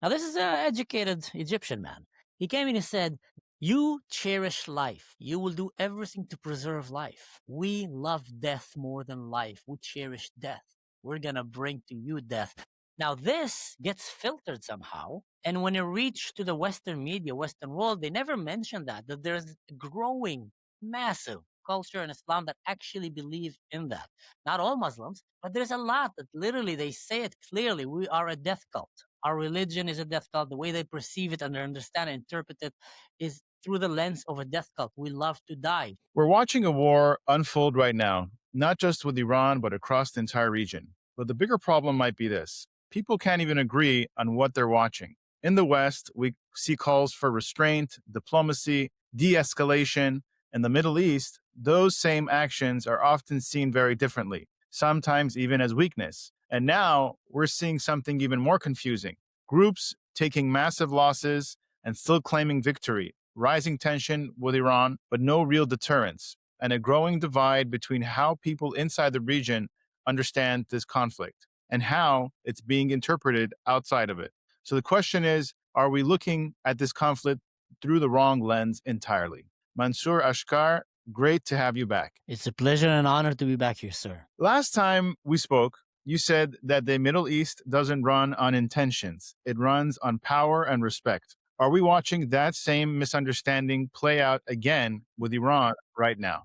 Now, this is an educated Egyptian man. He came in and said, you cherish life. You will do everything to preserve life. We love death more than life. We cherish death. We're going to bring to you death. Now, this gets filtered somehow. And when it reached to the Western media, Western world, they never mention that there's a growing, massive culture in Islam that actually believe in that. Not all Muslims, but there's a lot that literally they say it clearly. We are a death cult. Our religion is a death cult. The way they perceive it and understand and interpret it is through the lens of a death cult. We love to die. We're watching a war unfold right now, not just with Iran, but across the entire region. But the bigger problem might be this: people can't even agree on what they're watching. In the West, we see calls for restraint, diplomacy, de escalation. In the Middle East, those same actions are often seen very differently, sometimes even as weakness. And now we're seeing something even more confusing: groups taking massive losses and still claiming victory, rising tension with Iran, but no real deterrence, and a growing divide between how people inside the region understand this conflict and how it's being interpreted outside of it. So the question is, are we looking at this conflict through the wrong lens entirely? Mansur, Ashkar, great to have you back. It's a pleasure and honor to be back here, sir. Last time we spoke, you said that the Middle East doesn't run on intentions, it runs on power and respect. Are we watching that same misunderstanding play out again with Iran right now?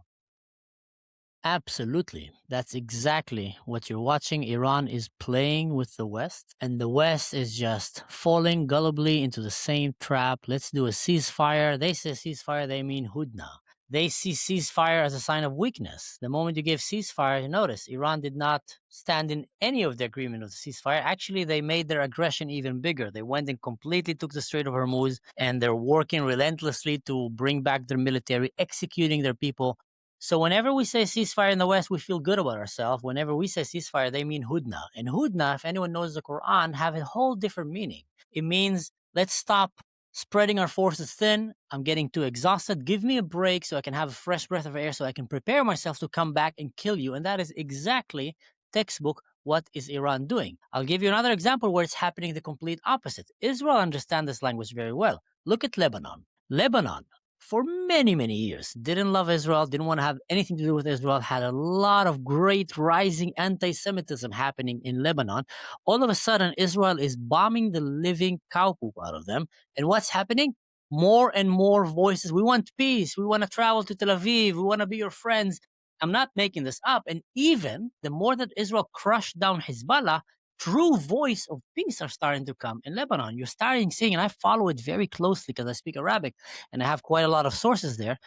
Absolutely. That's exactly what you're watching. Iran is playing with the West, and the West is just falling gullibly into the same trap. Let's do a ceasefire. They say ceasefire, they mean hudna. They see ceasefire as a sign of weakness. The moment you give ceasefire, you notice Iran did not stand in any of the agreement of the ceasefire. Actually, they made their aggression even bigger. They went and completely took the Strait of Hormuz, and they're working relentlessly to bring back their military, executing their people. So whenever we say ceasefire in the West, we feel good about ourselves. Whenever we say ceasefire, they mean hudna. And hudna, if anyone knows the Quran, have a whole different meaning. It means let's stop spreading our forces thin. I'm getting too exhausted. Give me a break so I can have a fresh breath of air so I can prepare myself to come back and kill you. And that is exactly textbook what is Iran doing. I'll give you another example where it's happening the complete opposite. Israel understands this language very well. Look at Lebanon. Lebanon, for many, many years, didn't love Israel, didn't want to have anything to do with Israel, had a lot of great rising anti-Semitism happening in Lebanon. All of a sudden, Israel is bombing the living cow poop out of them. And what's happening? More and more voices. We want peace. We want to travel to Tel Aviv. We want to be your friends. I'm not making this up. And even the more that Israel crushed down Hezbollah, true voice of peace are starting to come in Lebanon. You're starting seeing, and I follow it very closely because I speak Arabic and I have quite a lot of sources there.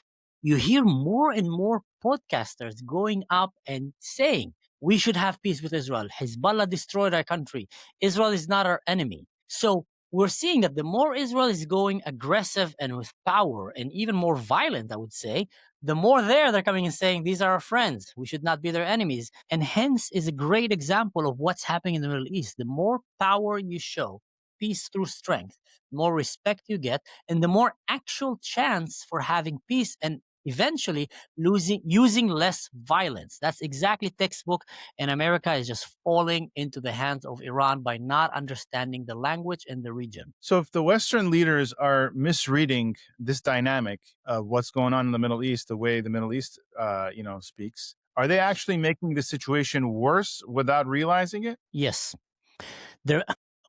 You hear more and more podcasters going up and saying, we should have peace with Israel. Hezbollah destroyed our country. Israel is not our enemy. So we're seeing that the more Israel is going aggressive and with power and even more violent, I would say, the more they're coming and saying, these are our friends. We should not be their enemies. And hence is a great example of what's happening in the Middle East. The more power you show, peace through strength, the more respect you get, and the more actual chance for having peace and eventually using less violence. That's exactly textbook, and America is just falling into the hands of Iran by not understanding the language and the region. So, if the Western leaders are misreading this dynamic of what's going on in the Middle East, the way the Middle East, speaks, are they actually making the situation worse without realizing it? Yes.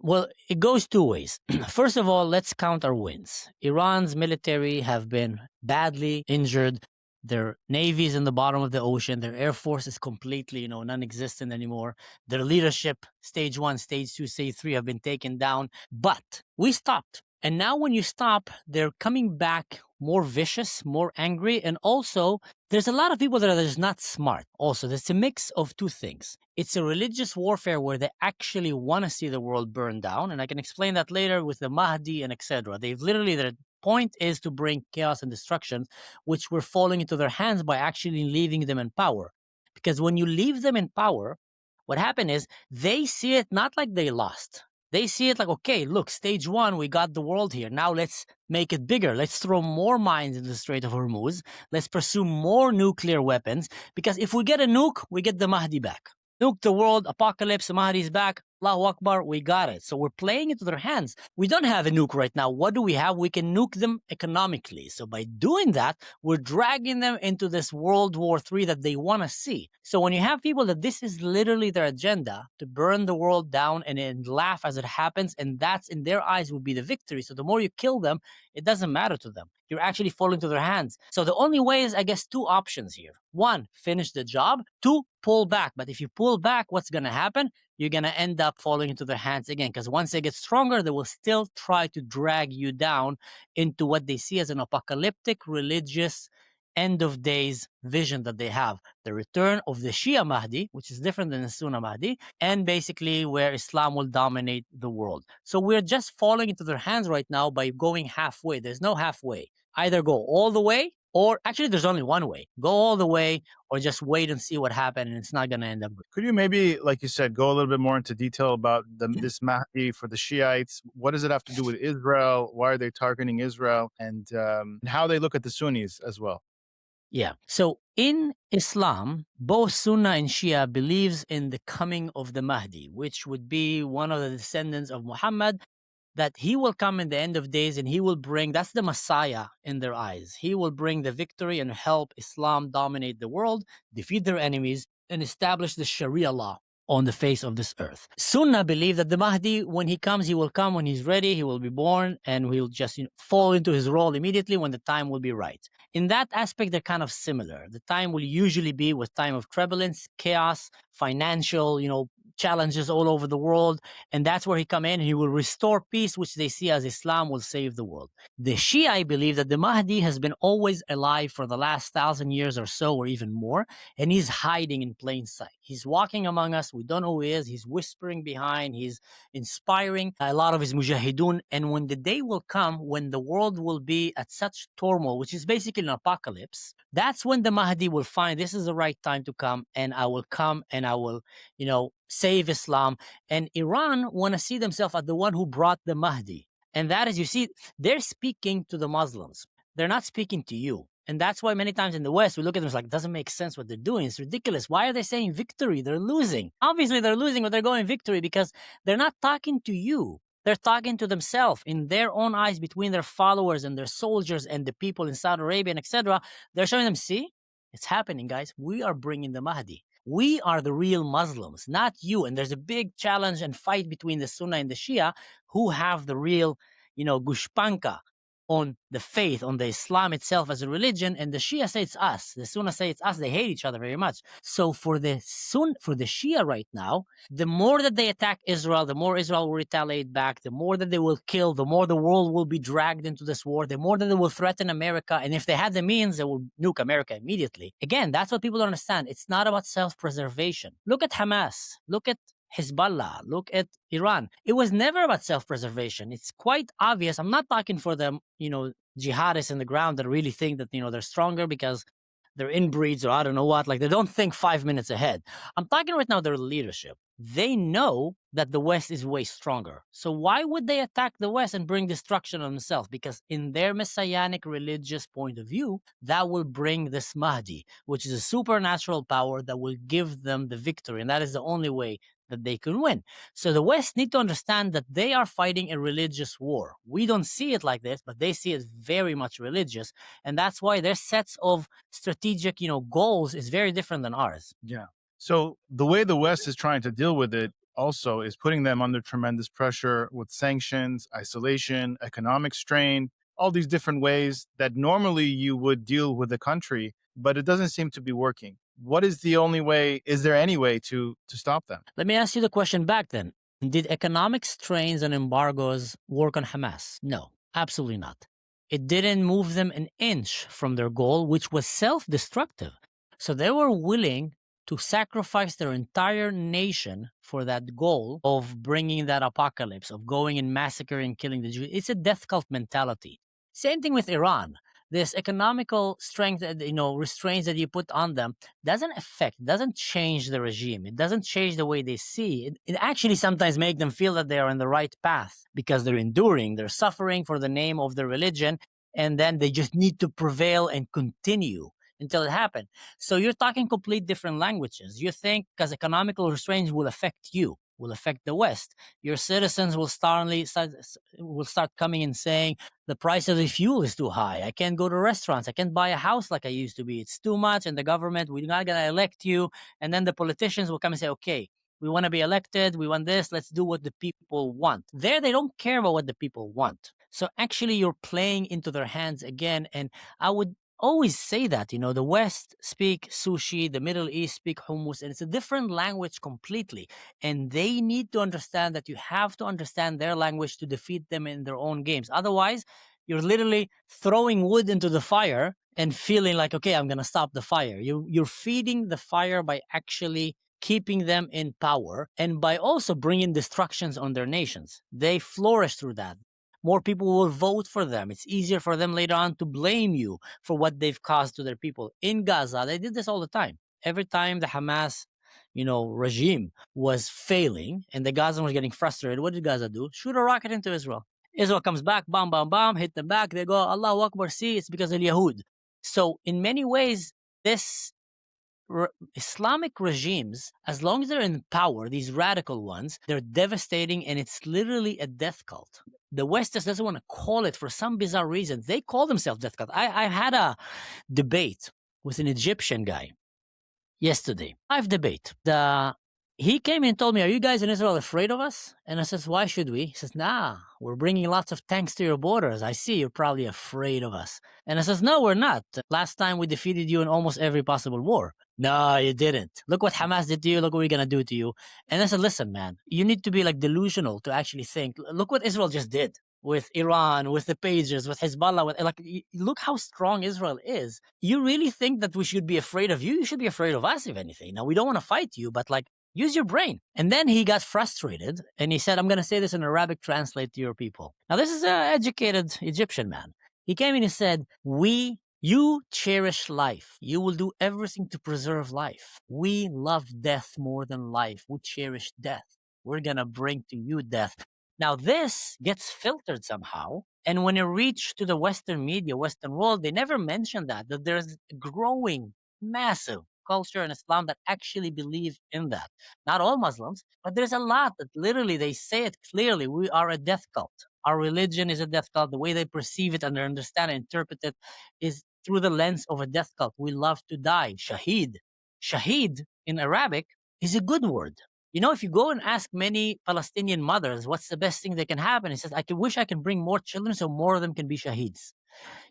Well, it goes two ways. First of all, let's count our wins. Iran's military have been badly injured. Their navy is in the bottom of the ocean. Their air force is completely, non-existent anymore. Their leadership, stage 1, stage 2, stage 3 have been taken down. But we stopped. And now when you stop, they're coming back more vicious, more angry. And also, there's a lot of people that are just not smart. Also, there's a mix of two things. It's a religious warfare where they actually want to see the world burn down. And I can explain that later with the Mahdi and etc. They've literally, their point is to bring chaos and destruction, which we're falling into their hands by actually leaving them in power. Because when you leave them in power, what happened is they see it not like they lost. They see it like, okay, look, stage 1, we got the world here. Now let's make it bigger. Let's throw more mines into the Strait of Hormuz. Let's pursue more nuclear weapons. Because if we get a nuke, we get the Mahdi back. Nuke the world, apocalypse, the Mahdi is back. Allahu Akbar, we got it. So we're playing into their hands. We don't have a nuke right now. What do we have? We can nuke them economically. So by doing that, we're dragging them into this World War III that they want to see. So when you have people that this is literally their agenda to burn the world down and laugh as it happens, and that's in their eyes will be the victory. So the more you kill them, it doesn't matter to them. You're actually falling to their hands. So the only way is, I guess, two options here. One, finish the job. Two, pull back. But if you pull back, what's going to happen? You're going to end up falling into their hands again. Because once they get stronger, they will still try to drag you down into what they see as an apocalyptic religious end of days vision that they have. The return of the Shia Mahdi, which is different than the Sunni Mahdi, and basically where Islam will dominate the world. So we're just falling into their hands right now by going halfway. There's no halfway. Either go all the way, or actually there's only one way. Go all the way, or just wait and see what happens, and it's not going to end up good. Could you maybe, like you said, go a little bit more into detail about this Mahdi for the Shiites? What does it have to do with Israel? Why are they targeting Israel? And how they look at the Sunnis as well? Yeah. So in Islam, both Sunnah and Shia believes in the coming of the Mahdi, which would be one of the descendants of Muhammad, that he will come in the end of days and he will bring, that's the Messiah in their eyes. He will bring the victory and help Islam dominate the world, defeat their enemies, and establish the Sharia law on the face of this earth. Sunnah believe that the Mahdi, when he comes, he will come when he's ready, he will be born, and he'll just fall into his role immediately when the time will be right. In that aspect, they're kind of similar. The time will usually be with time of turbulence, chaos, financial, challenges all over the world, and that's where he come in and he will restore peace, which they see as Islam will save the world. The Shia believe that the Mahdi has been always alive for the last 1,000 years or so, or even more, and he's hiding in plain sight. He's walking among us. We don't know who he is. He's whispering behind. He's inspiring a lot of his mujahideen. And when the day will come, when the world will be at such turmoil, which is basically an apocalypse, that's when the Mahdi will find this is the right time to come, and I will come and I will, save Islam. And Iran want to see themselves as the one who brought the Mahdi. And that is, you see, they're speaking to the Muslims. They're not speaking to you. And that's why many times in the West, we look at them as like, it doesn't make sense what they're doing. It's ridiculous. Why are they saying victory? They're losing. Obviously, they're losing, but they're going victory because they're not talking to you. They're talking to themselves in their own eyes, between their followers and their soldiers and the people in Saudi Arabia, and etc. They're showing them, see, it's happening, guys. We are bringing the Mahdi. We are the real Muslims, not you. And there's a big challenge and fight between the Sunnah and the Shia who have the real, gushpanka on the faith, on the Islam itself as a religion, and the Shia say it's us. The Sunnah say it's us. They hate each other very much. So for the Shia right now, the more that they attack Israel, the more Israel will retaliate back, the more that they will kill, the more the world will be dragged into this war, the more that they will threaten America. And if they had the means, they will nuke America immediately. Again, that's what people don't understand. It's not about self-preservation. Look at Hamas. Look at Hezbollah, look at Iran. It was never about self-preservation. It's quite obvious. I'm not talking for them, jihadists in the ground that really think that, they're stronger because they're inbreeds or I don't know what. Like, they don't think 5 minutes ahead. I'm talking right now their leadership. They know that the West is way stronger. So why would they attack the West and bring destruction on themselves? Because in their messianic religious point of view, that will bring this Mahdi, which is a supernatural power that will give them the victory. And that is the only way that they can win. So the West need to understand that they are fighting a religious war. We don't see it like this, but they see it very much religious. And that's why their sets of strategic, goals is very different than ours. Yeah. So the way the West is trying to deal with it also is putting them under tremendous pressure with sanctions, isolation, economic strain, all these different ways that normally you would deal with the country, but it doesn't seem to be working. What is the only way? Is there any way to stop them? Let me ask you the question back then. Did economic strains and embargoes work on Hamas? No, absolutely not. It didn't move them an inch from their goal, which was self-destructive. So they were willing to sacrifice their entire nation for that goal of bringing that apocalypse, of going and massacring, killing the Jews. It's a death cult mentality. Same thing with Iran. This economical strength, restraints that you put on them doesn't change the regime. It doesn't change the way they see it. It actually sometimes makes them feel that they are on the right path because they're enduring, they're suffering for the name of their religion, and then they just need to prevail and continue until it happens. So you're talking complete different languages. You think because economical restraints will affect you. will affect the West. Your citizens will start coming and saying the price of the fuel is too high. I can't go to restaurants. I can't buy a house like I used to be. It's too much. And the government, we're not going to elect you. And then the politicians will come and say, okay, we want to be elected. We want this. Let's do what the people want. There, they don't care about what the people want. So actually, you're playing into their hands again. And I would always say that, the West speak sushi, the Middle East speak hummus, and it's a different language completely. And they need to understand that you have to understand their language to defeat them in their own games. Otherwise, you're literally throwing wood into the fire and feeling like, okay, I'm going to stop the fire. You're feeding the fire by actually keeping them in power and by also bringing destructions on their nations. They flourish through that. More people will vote for them. It's easier for them later on to blame you for what they've caused to their people. In Gaza, they did this all the time. Every time the Hamas, regime was failing and the Gazans were getting frustrated, what did Gaza do? Shoot a rocket into Israel. Israel comes back, bomb, bomb, bomb, hit them back. They go, Allahu Akbar, see, it's because of Yahud. So in many ways, this Islamic regimes, as long as they're in power, these radical ones, they're devastating and it's literally a death cult. The West just doesn't want to call it for some bizarre reason. They call themselves death cult. I had a debate with an Egyptian guy yesterday. Live debate. He came and told me, are you guys in Israel afraid of us? And I says, why should we? He says, nah, we're bringing lots of tanks to your borders. I see you're probably afraid of us. And I says, no, we're not. Last time we defeated you in almost every possible war. No, you didn't. Look what Hamas did to you. Look what we're going to do to you. And I said, listen, man, you need to be like delusional to actually think, look what Israel just did with Iran, with the pages, with Hezbollah, look how strong Israel is. You really think that we should be afraid of you? You should be afraid of us, if anything. Now, we don't want to fight you, but use your brain. And then he got frustrated and he said, I'm going to say this in Arabic, translate to your people. Now, this is an educated Egyptian man. He came in and said, you cherish life. You will do everything to preserve life. We love death more than life. We cherish death. We're going to bring to you death. Now, this gets filtered somehow. And when it reached to the Western media, Western world, they never mentioned that there's a growing, massive culture in Islam that actually believe in that. Not all Muslims, but there's a lot that literally they say it clearly. We are a death cult. Our religion is a death cult. The way they perceive it and understand and interpret it is through the lens of a death cult. We love to die. Shaheed. Shaheed in Arabic is a good word. If you go and ask many Palestinian mothers, what's the best thing that can happen? It says, wish I can bring more children so more of them can be shaheeds.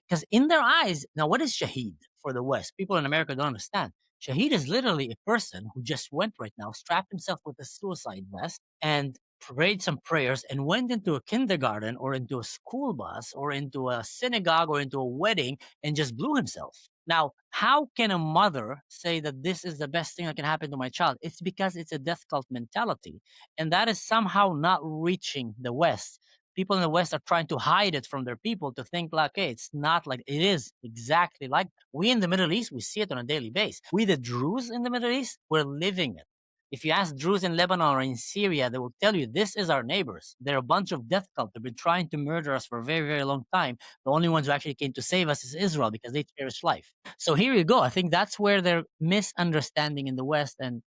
Because in their eyes, now what is shaheed for the West? People in America don't understand. Shaheed is literally a person who just went right now, strapped himself with a suicide vest and prayed some prayers and went into a kindergarten or into a school bus or into a synagogue or into a wedding and just blew himself. Now, how can a mother say that this is the best thing that can happen to my child? It's because it's a death cult mentality. And that is somehow not reaching the West. People in the West are trying to hide it from their people to think like, hey, it's not like it is exactly like we in the Middle East, we see it on a daily basis. We, the Druze in the Middle East, we're living it. If you ask Druze in Lebanon or in Syria, they will tell you this is our neighbors. They're a bunch of death cult. They've been trying to murder us for a very, very long time. The only ones who actually came to save us is Israel because they cherish life. So here you go. I think that's where they're misunderstanding in the West. And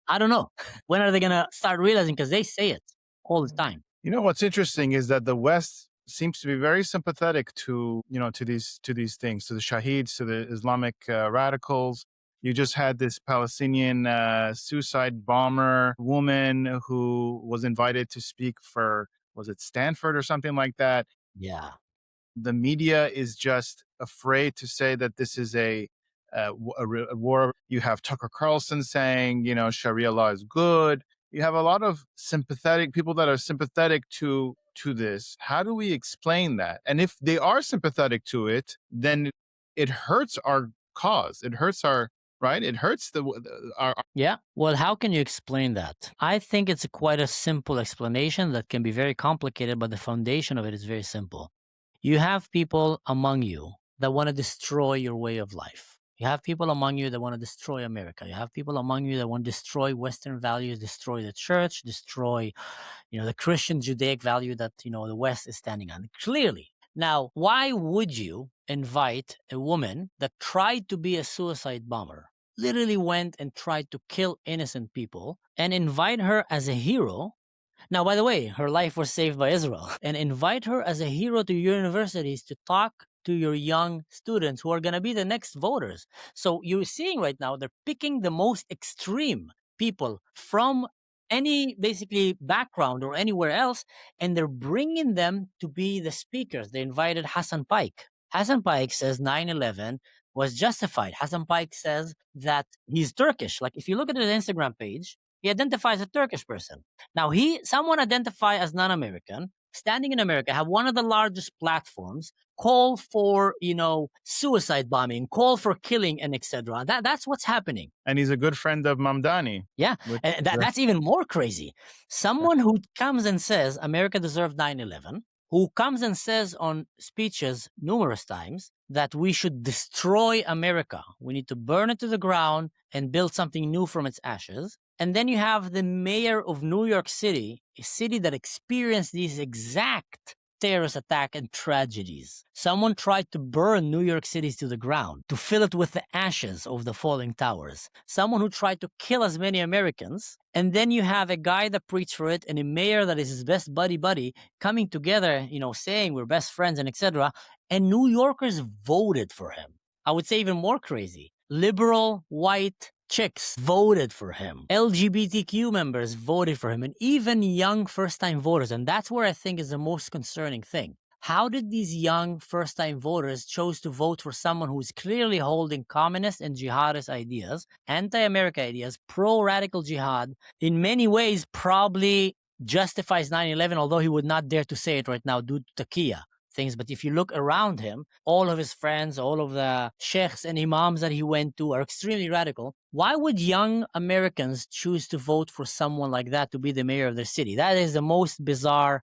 I don't know. When are they going to start realizing? Because they say it all the time. What's interesting is that the West seems to be very sympathetic to these things, to the Shaheeds, to the Islamic radicals. You just had this Palestinian suicide bomber woman who was invited to speak for, was it Stanford or something like that? Yeah. The media is just afraid to say that this is a war. You have Tucker Carlson saying, Sharia law is good. You have a lot of sympathetic people that are sympathetic to this. How do we explain that? And if they are sympathetic to it, then it hurts our cause. It hurts our, right? It hurts our. Yeah. Well, how can you explain that? I think it's quite a simple explanation that can be very complicated, but the foundation of it is very simple. You have people among you that want to destroy your way of life. You have people among you that want to destroy America. You have people among you that want to destroy Western values, destroy the church, destroy, the Christian Judaic value that, the West is standing on. Clearly. Now, why would you invite a woman that tried to be a suicide bomber literally went and tried to kill innocent people and invite her as a hero. Now, by the way, her life was saved by Israel. And invite her as a hero to universities to talk to your young students who are going to be the next voters. So you're seeing right now, they're picking the most extreme people from any basically background or anywhere else, and they're bringing them to be the speakers. They invited Hassan Pike. Hassan Pike says 9/11 was justified. Hassan Pike says that he's Turkish. Like, if you look at his Instagram page, he identifies a Turkish person. Now, someone identify as non-American, standing in America, have one of the largest platforms, call for, suicide bombing, call for killing, and etc. That's what's happening. And he's a good friend of Mamdani. Yeah, and that's even more crazy. Someone who comes and says America deserved 9/11, who comes and says on speeches numerous times that we should destroy America. We need to burn it to the ground and build something new from its ashes. And then you have the mayor of New York City, a city that experienced these exact terrorist attack and tragedies. Someone tried to burn New York City to the ground, to fill it with the ashes of the falling towers. Someone who tried to kill as many Americans. And then you have a guy that preached for it and a mayor that is his best buddy coming together, saying we're best friends and etc. And New Yorkers voted for him. I would say even more crazy. Liberal, white chicks voted for him. LGBTQ members voted for him, and even young first-time voters. And that's where I think is the most concerning thing. How did these young first-time voters choose to vote for someone who's clearly holding communist and jihadist ideas, anti-America ideas, pro-radical jihad, in many ways probably justifies 9/11, although he would not dare to say it right now due to taqiyya things. But if you look around him, all of his friends, all of the sheikhs and imams that he went to are extremely radical. Why would young Americans choose to vote for someone like that to be the mayor of their city? That is the most bizarre,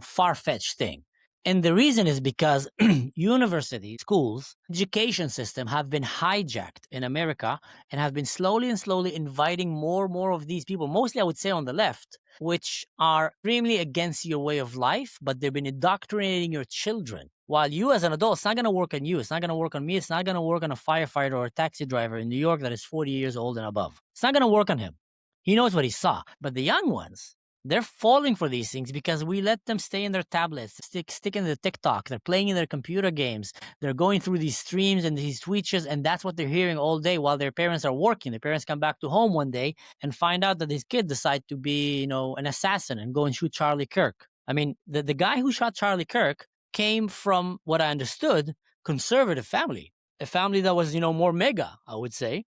far-fetched thing. And the reason is because university, schools, education system have been hijacked in America and have been slowly inviting more of these people, mostly I would say on the left, which are extremely against your way of life, but they've been indoctrinating your children. While you as an adult, it's not going to work on you. It's not going to work on me. It's not going to work on a firefighter or a taxi driver in New York that is 40 years old and above. It's not going to work on him. He knows what he saw. But the young ones, they're falling for these things because we let them stay in their tablets, stick in the TikTok. They're playing in their computer games. They're going through these streams and these tweets, and that's what they're hearing all day while their parents are working. Their parents come back to home one day and find out that his kid decide to be, an assassin and go and shoot Charlie Kirk. I mean, the guy who shot Charlie Kirk came from, what I understood, conservative family, a family that was, more mega, I would say.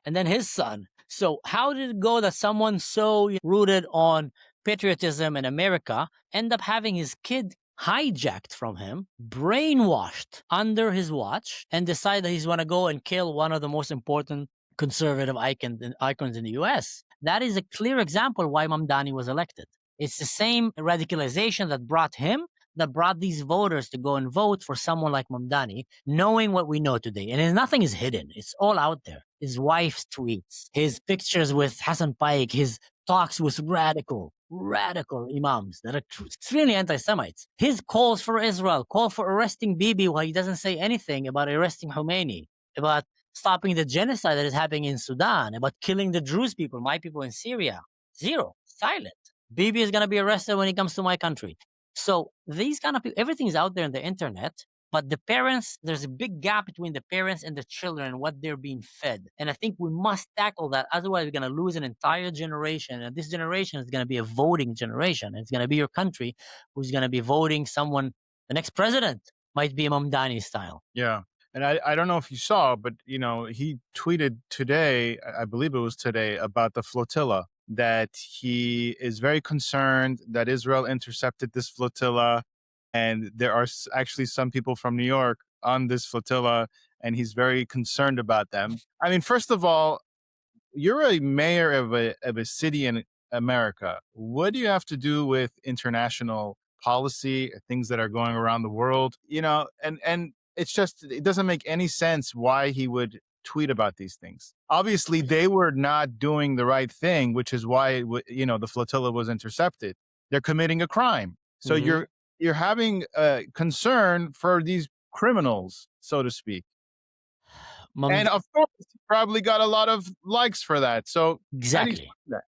And then his son. So how did it go that someone so rooted on patriotism in America end up having his kid hijacked from him, brainwashed under his watch, and decide that he's going to go and kill one of the most important conservative icons in the US? That is a clear example why Mamdani was elected. It's the same radicalization that brought him, that brought these voters to go and vote for someone like Mamdani, knowing what we know today. And nothing is hidden. It's all out there. His wife's tweets, his pictures with Hassan Pike, his talks with radical imams that are extremely anti-Semites. His calls for Israel, call for arresting Bibi while he doesn't say anything about arresting Khomeini, about stopping the genocide that is happening in Sudan, about killing the Druze people, my people in Syria. Zero. Silent. Bibi is going to be arrested when he comes to my country. So these kind of people, everything's out there on the internet, but the parents, there's a big gap between the parents and the children and what they're being fed. And I think we must tackle that. Otherwise, we're going to lose an entire generation. And this generation is going to be a voting generation. It's going to be your country who's going to be voting someone, the next president might be Mamdani style. Yeah. And I don't know if you saw, but, he tweeted today, I believe it was today, about the flotilla, that he is very concerned that Israel intercepted this flotilla. And there are actually some people from New York on this flotilla, and he's very concerned about them. I mean, first of all, you're a mayor of a city in America. What do you have to do with international policy, things that are going around the world? And it's just, it doesn't make any sense why he would tweet about these things. Obviously, they were not doing the right thing, which is why, the flotilla was intercepted. They're committing a crime. So you're having a concern for these criminals, so to speak. And of course, he probably got a lot of likes for that. So how do you Exactly. explain that?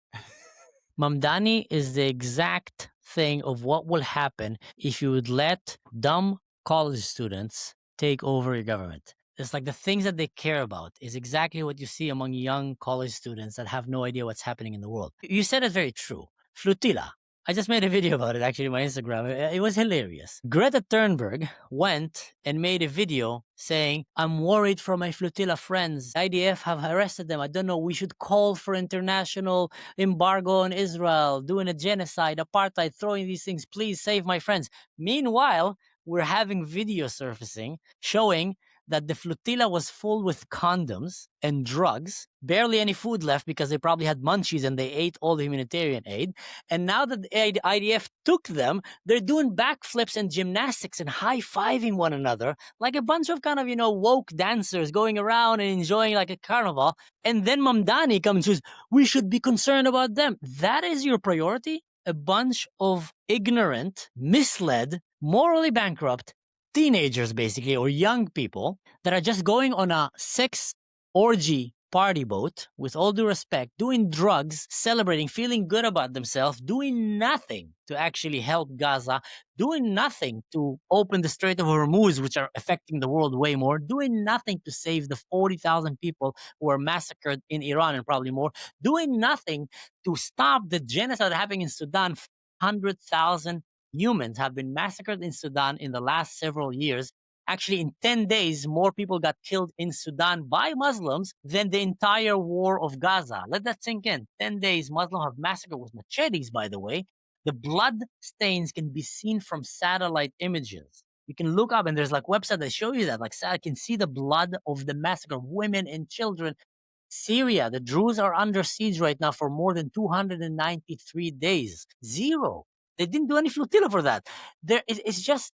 Mamdani is the exact thing of what will happen if you would let dumb college students take over your government. It's like the things that they care about is exactly what you see among young college students that have no idea what's happening in the world. You said it very true. Flotilla. I just made a video about it actually on my Instagram. It was hilarious. Greta Thunberg went and made a video saying, I'm worried for my flotilla friends. IDF have arrested them. I don't know. We should call for international embargo on Israel, doing a genocide, apartheid, throwing these things. Please save my friends. Meanwhile, we're having video surfacing showing that the flotilla was full with condoms and drugs, barely any food left because they probably had munchies and they ate all the humanitarian aid. And now that the IDF took them, they're doing backflips and gymnastics and high-fiving one another like a bunch of kind of, woke dancers going around and enjoying like a carnival. And then Mamdani comes and says, we should be concerned about them. That is your priority? A bunch of ignorant, misled, morally bankrupt teenagers, basically, or young people that are just going on a sex orgy party boat, with all due respect, doing drugs, celebrating, feeling good about themselves, doing nothing to actually help Gaza, doing nothing to open the Strait of Hormuz, which are affecting the world way more, doing nothing to save the 40,000 people who were massacred in Iran and probably more, doing nothing to stop the genocide happening in Sudan. 100,000 humans have been massacred in Sudan in the last several years. Actually, in 10 days, more people got killed in Sudan by Muslims than the entire war of Gaza. Let that sink in. 10 days, Muslims have massacred with machetes, by the way. The blood stains can be seen from satellite images. You can look up, and there's like websites that show you that. Like, I can see the blood of the massacre of women and children. Syria, the Druze are under siege right now for more than 293 days. Zero. They didn't do any flotilla for that. It's just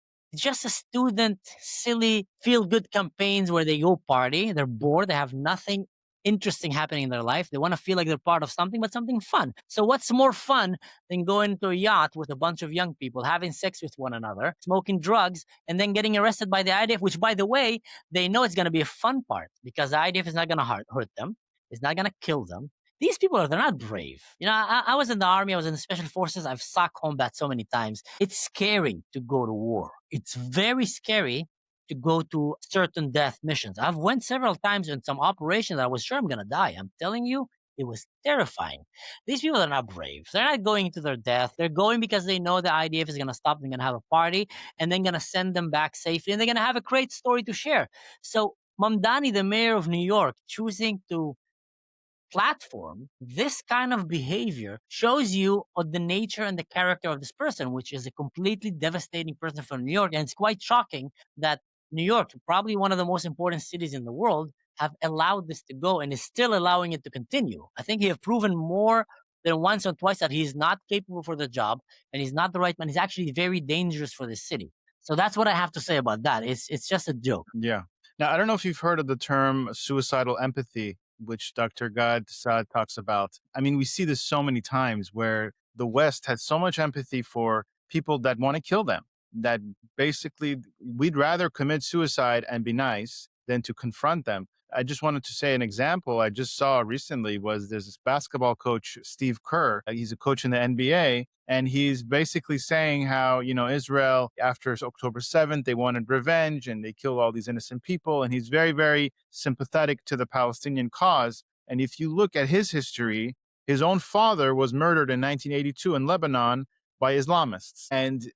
a student, silly, feel-good campaigns where they go party. They're bored. They have nothing interesting happening in their life. They want to feel like they're part of something, but something fun. So what's more fun than going to a yacht with a bunch of young people, having sex with one another, smoking drugs, and then getting arrested by the IDF, which, by the way, they know it's going to be a fun part because the IDF is not going to hurt them. It's not going to kill them. These people they're not brave. I was in the army. I was in the special forces. I've saw combat so many times. It's scary to go to war. It's very scary to go to certain death missions. I've went several times in some operations that I was sure I'm going to die. I'm telling you, it was terrifying. These people are not brave. They're not going to their death. They're going because they know the IDF is going to stop them, going to have a party, and then going to send them back safely, and they're going to have a great story to share. So Mamdani, the mayor of New York, choosing to platform this kind of behavior shows you the nature and the character of this person, which is a completely devastating person from New York. And it's quite shocking that New York, probably one of the most important cities in the world, have allowed this to go and is still allowing it to continue. I think he have proven more than once or twice that he's not capable for the job and he's not the right man. He's actually very dangerous for this city. So that's what I have to say about that. It's just a joke. Yeah. Now, I don't know if you've heard of the term suicidal empathy, which Dr. Gad Saad talks about. I mean, we see this so many times where the West has so much empathy for people that want to kill them, that basically we'd rather commit suicide and be nice than to confront them. I just wanted to say an example I just saw recently was there's this basketball coach, Steve Kerr. He's a coach in the NBA, and he's basically saying how, Israel, after October 7th, they wanted revenge and they killed all these innocent people. And he's very, very sympathetic to the Palestinian cause. And if you look at his history, his own father was murdered in 1982 in Lebanon by Islamists and,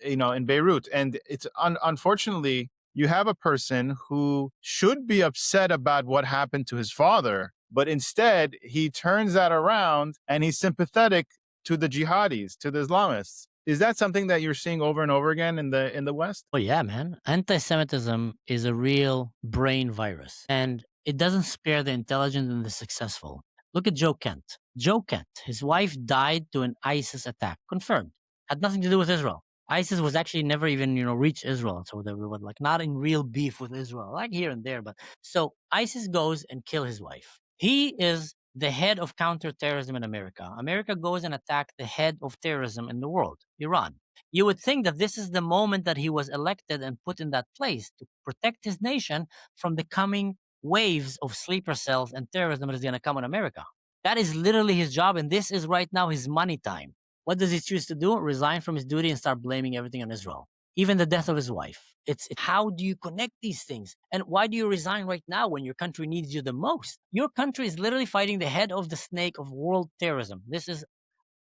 in Beirut. And it's unfortunately, you have a person who should be upset about what happened to his father, but instead he turns that around and he's sympathetic to the jihadis, to the Islamists. Is that something that you're seeing over and over again in the West? Oh yeah, man. Anti-Semitism is a real brain virus, and it doesn't spare the intelligent and the successful. Look at Joe Kent. Joe Kent, his wife died to an ISIS attack, confirmed. Had nothing to do with Israel. ISIS was actually never even, reached Israel, so they were like not in real beef with Israel, like here and there. But so ISIS goes and kill his wife. He is the head of counterterrorism in America. America goes and attack the head of terrorism in the world, Iran. You would think that this is the moment that he was elected and put in that place to protect his nation from the coming waves of sleeper cells and terrorism that is going to come on America. That is literally his job, and this is right now his money time. What does he choose to do? Resign from his duty and start blaming everything on Israel, even the death of his wife. It's how do you connect these things? And why do you resign right now when your country needs you the most? Your country is literally fighting the head of the snake of world terrorism. This is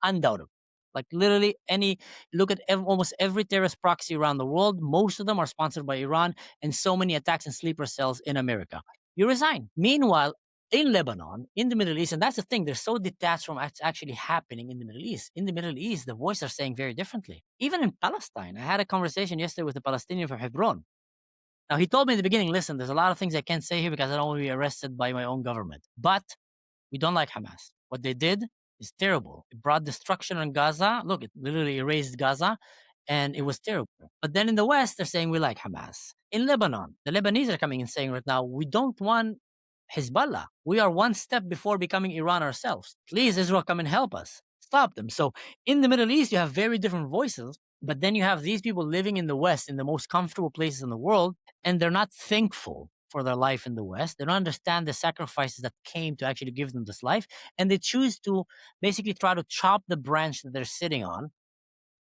undoubtedly. Like literally look at almost every terrorist proxy around the world. Most of them are sponsored by Iran, and so many attacks and sleeper cells in America. You resign. Meanwhile, in Lebanon, in the Middle East, and that's the thing, they're so detached from what's actually happening in the Middle East. In the Middle East, the voices are saying very differently. Even in Palestine, I had a conversation yesterday with a Palestinian from Hebron. Now, he told me in the beginning, listen, there's a lot of things I can't say here because I don't want to be arrested by my own government. But we don't like Hamas. What they did is terrible. It brought destruction on Gaza. Look, it literally erased Gaza, and it was terrible. But then in the West, they're saying we like Hamas. In Lebanon, the Lebanese are coming and saying right now, we don't want Hezbollah. We are one step before becoming Iran ourselves. Please, Israel, come and help us. Stop them. So in the Middle East, you have very different voices, but then you have these people living in the West, in the most comfortable places in the world, and they're not thankful for their life in the West. They don't understand the sacrifices that came to actually give them this life. And they choose to basically try to chop the branch that they're sitting on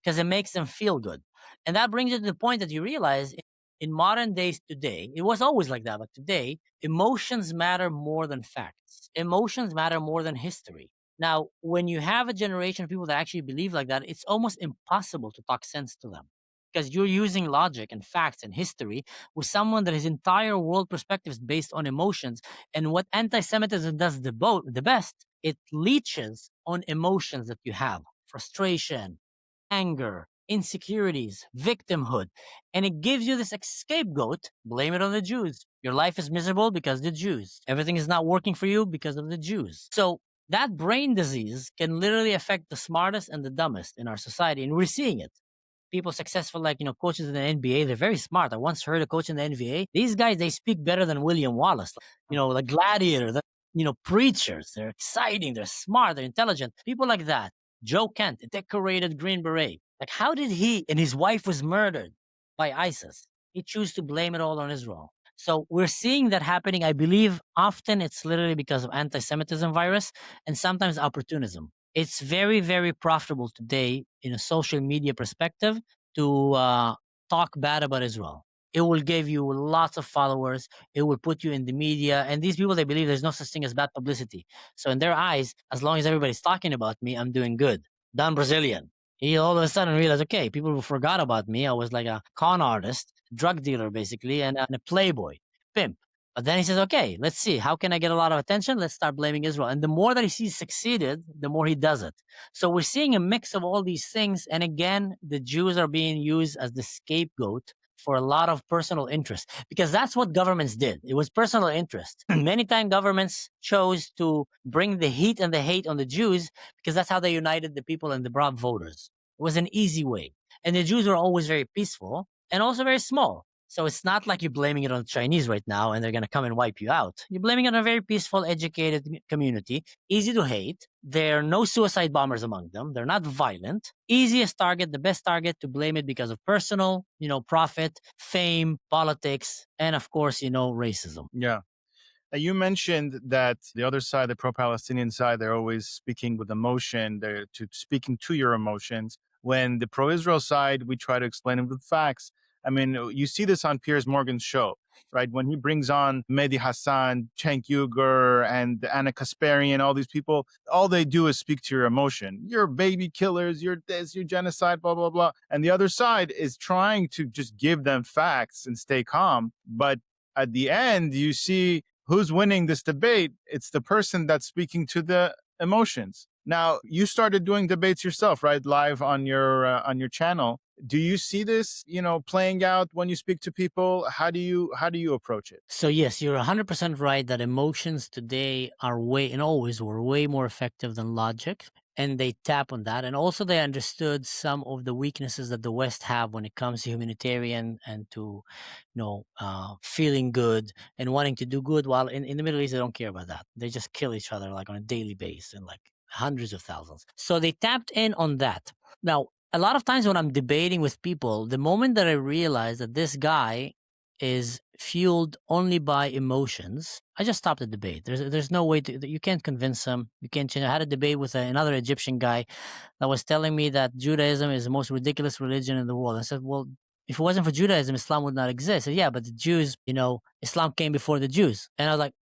because it makes them feel good. And that brings you to the point that you realize in modern days today, it was always like that, but today, emotions matter more than facts. Emotions matter more than history. Now, when you have a generation of people that actually believe like that, it's almost impossible to talk sense to them because you're using logic and facts and history with someone that his entire world perspective is based on emotions. And what anti-Semitism does the best, it leeches on emotions that you have: frustration, anger, insecurities, victimhood. And it gives you this scapegoat. Blame it on the Jews. Your life is miserable because of the Jews. Everything is not working for you because of the Jews. So that brain disease can literally affect the smartest and the dumbest in our society. And we're seeing it. People successful, like, coaches in the NBA, they're very smart. I once heard a coach in the NBA. These guys, they speak better than William Wallace. Like Gladiator, preachers. They're exciting. They're smart. They're intelligent. People like that. Joe Kent, a decorated Green Beret. Like, how did he and his wife was murdered by ISIS? He chose to blame it all on Israel. So we're seeing that happening. I believe often it's literally because of anti-Semitism virus and sometimes opportunism. It's very, very profitable today in a social media perspective to talk bad about Israel. It will give you lots of followers. It will put you in the media. And these people, they believe there's no such thing as bad publicity. So in their eyes, as long as everybody's talking about me, I'm doing good. Don Brazilian. He all of a sudden realized, okay, people forgot about me. I was like a con artist, drug dealer, basically, and a playboy, pimp. But then he says, okay, let's see. How can I get a lot of attention? Let's start blaming Israel. And the more that he sees succeeded, the more he does it. So we're seeing a mix of all these things. And again, the Jews are being used as the scapegoat for a lot of personal interest because that's what governments did. It was personal interest. Many times governments chose to bring the heat and the hate on the Jews because that's how they united the people and they brought voters. It was an easy way. And the Jews were always very peaceful and also very small. So it's not like you're blaming it on the Chinese right now and they're going to come and wipe you out. You're blaming it on a very peaceful, educated community, easy to hate. There are no suicide bombers among them. They're not violent. Easiest target, the best target to blame it because of personal, profit, fame, politics, and of course, racism. Yeah. You mentioned that the other side, the pro-Palestinian side, they're always speaking with emotion. They're speaking to your emotions. When the pro-Israel side, we try to explain it with facts. I mean, you see this on Piers Morgan's show, right? When he brings on Mehdi Hassan, Cenk Uygur, and Anna Kasparian, all these people, all they do is speak to your emotion. You're baby killers, you're this, you're genocide, blah, blah, blah. And the other side is trying to just give them facts and stay calm. But at the end, you see who's winning this debate. It's the person that's speaking to the emotions. Now, you started doing debates yourself, right? Live on your channel. Do you see this, playing out when you speak to people? How do you approach it? So yes, you're 100% right that emotions today are and always were way more effective than logic. And they tap on that. And also they understood some of the weaknesses that the West have when it comes to humanitarian and to, feeling good and wanting to do good. While in the Middle East, they don't care about that. They just kill each other like on a daily basis and like hundreds of thousands. So they tapped in on that. Now, a lot of times when I'm debating with people, the moment that I realize that this guy is fueled only by emotions, I just stopped the debate. There's no way you can't convince them. You can't change. I had a debate with another Egyptian guy that was telling me that Judaism is the most ridiculous religion in the world. I said, well, if it wasn't for Judaism, Islam would not exist. I said, yeah, but the Jews, Islam came before the Jews. And I was like,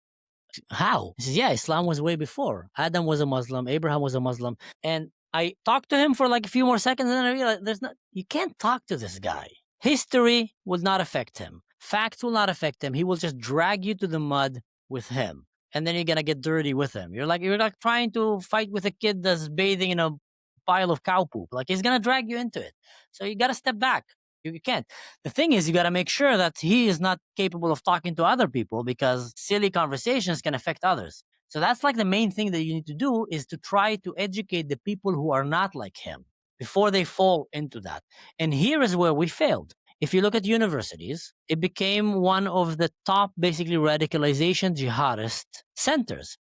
how? He says, yeah, Islam was way before. Adam was a Muslim, Abraham was a Muslim. And I talked to him for like a few more seconds, and then I realized you can't talk to this guy. History will not affect him. Facts will not affect him. He will just drag you to the mud with him. And then you're gonna get dirty with him. You're like trying to fight with a kid that's bathing in a pile of cow poop. Like, he's gonna drag you into it. So you gotta step back. You can't. The thing is, you got to make sure that he is not capable of talking to other people, because silly conversations can affect others. So that's like the main thing that you need to do, is to try to educate the people who are not like him before they fall into that. And here is where we failed. If you look at universities, it became one of the top, basically, radicalization jihadist centers,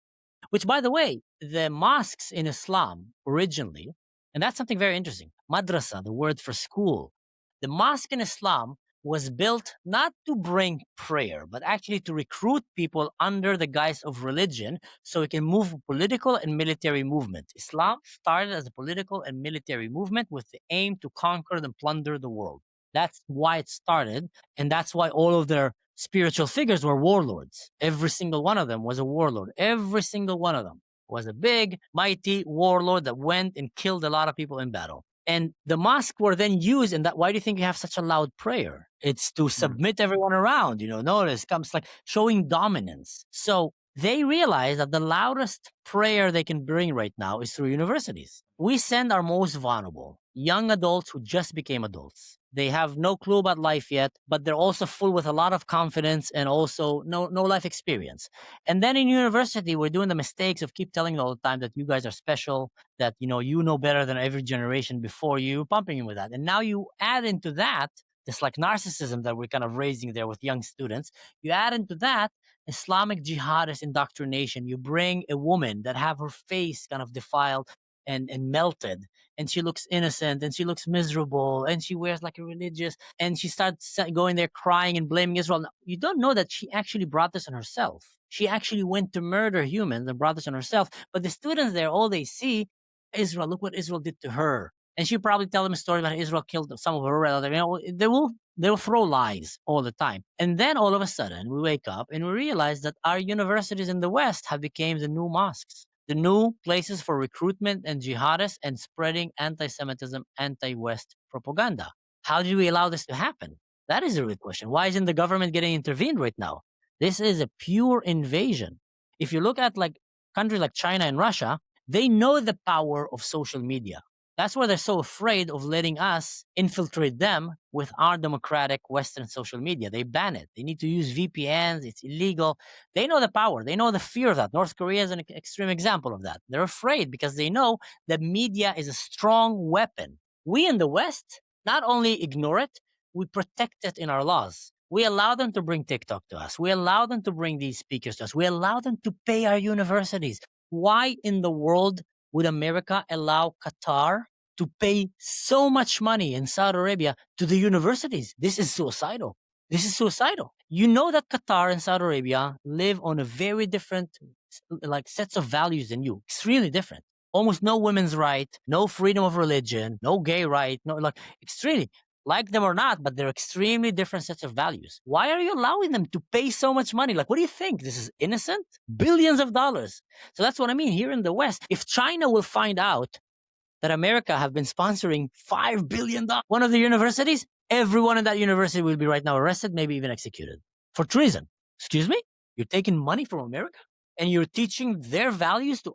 which, by the way, the mosques in Islam originally, and that's something very interesting, madrasa, the word for school, the mosque in Islam was built not to bring prayer, but actually to recruit people under the guise of religion, so it can move a political and military movement. Islam started as a political and military movement with the aim to conquer and plunder the world. That's why it started, and that's why all of their spiritual figures were warlords. Every single one of them was a warlord. Every single one of them was a big, mighty warlord that went and killed a lot of people in battle. And the mosque were then used, and that, why do you think you have such a loud prayer? It's to submit everyone around, notice, comes like showing dominance. So they realize that the loudest prayer they can bring right now is through universities. We send our most vulnerable, young adults who just became adults. They have no clue about life yet, but they're also full with a lot of confidence and also no life experience. And then in university, we're doing the mistakes of keep telling you all the time that you guys are special, that you know better than every generation before you, pumping you with that. And now you add into that this like narcissism that we're kind of raising there with young students. You add into that Islamic jihadist indoctrination. You bring a woman that have her face kind of defiled and melted, and she looks innocent, and she looks miserable, and she wears like a religious, and she starts going there crying and blaming Israel. Now, you don't know that she actually brought this on herself. She actually went to murder humans and brought this on herself. But the students there, all they see, Israel, look what Israel did to her. And she probably tell them a story about Israel killed some of her relatives. They will throw lies all the time. And then all of a sudden we wake up and we realize that our universities in the West have become the new mosques, the new places for recruitment and jihadists and spreading anti-Semitism, anti-West propaganda. How do we allow this to happen? That is the real question. Why isn't the government getting intervened right now? This is a pure invasion. If you look at like countries like China and Russia, they know the power of social media. That's why they're so afraid of letting us infiltrate them with our democratic Western social media. They ban it. They need to use VPNs. It's illegal. They know the power. They know the fear of that. North Korea is an extreme example of that. They're afraid because they know that media is a strong weapon. We in the West not only ignore it, we protect it in our laws. We allow them to bring TikTok to us. We allow them to bring these speakers to us. We allow them to pay our universities. Why in the world would America allow Qatar to pay so much money in Saudi Arabia to the universities? This is suicidal. This is suicidal. You know that Qatar and Saudi Arabia live on a very different like sets of values than you. Extremely different. Almost no women's right, no freedom of religion, no gay right, no like extremely. Like them or not, but they're extremely different sets of values. Why are you allowing them to pay so much money? Like, what do you think? This is innocent? Billions of dollars. So that's what I mean here in the West. If China will find out that America have been sponsoring $5 billion, one of the universities, everyone in that university will be right now arrested, maybe even executed for treason. Excuse me? You're taking money from America and you're teaching their values to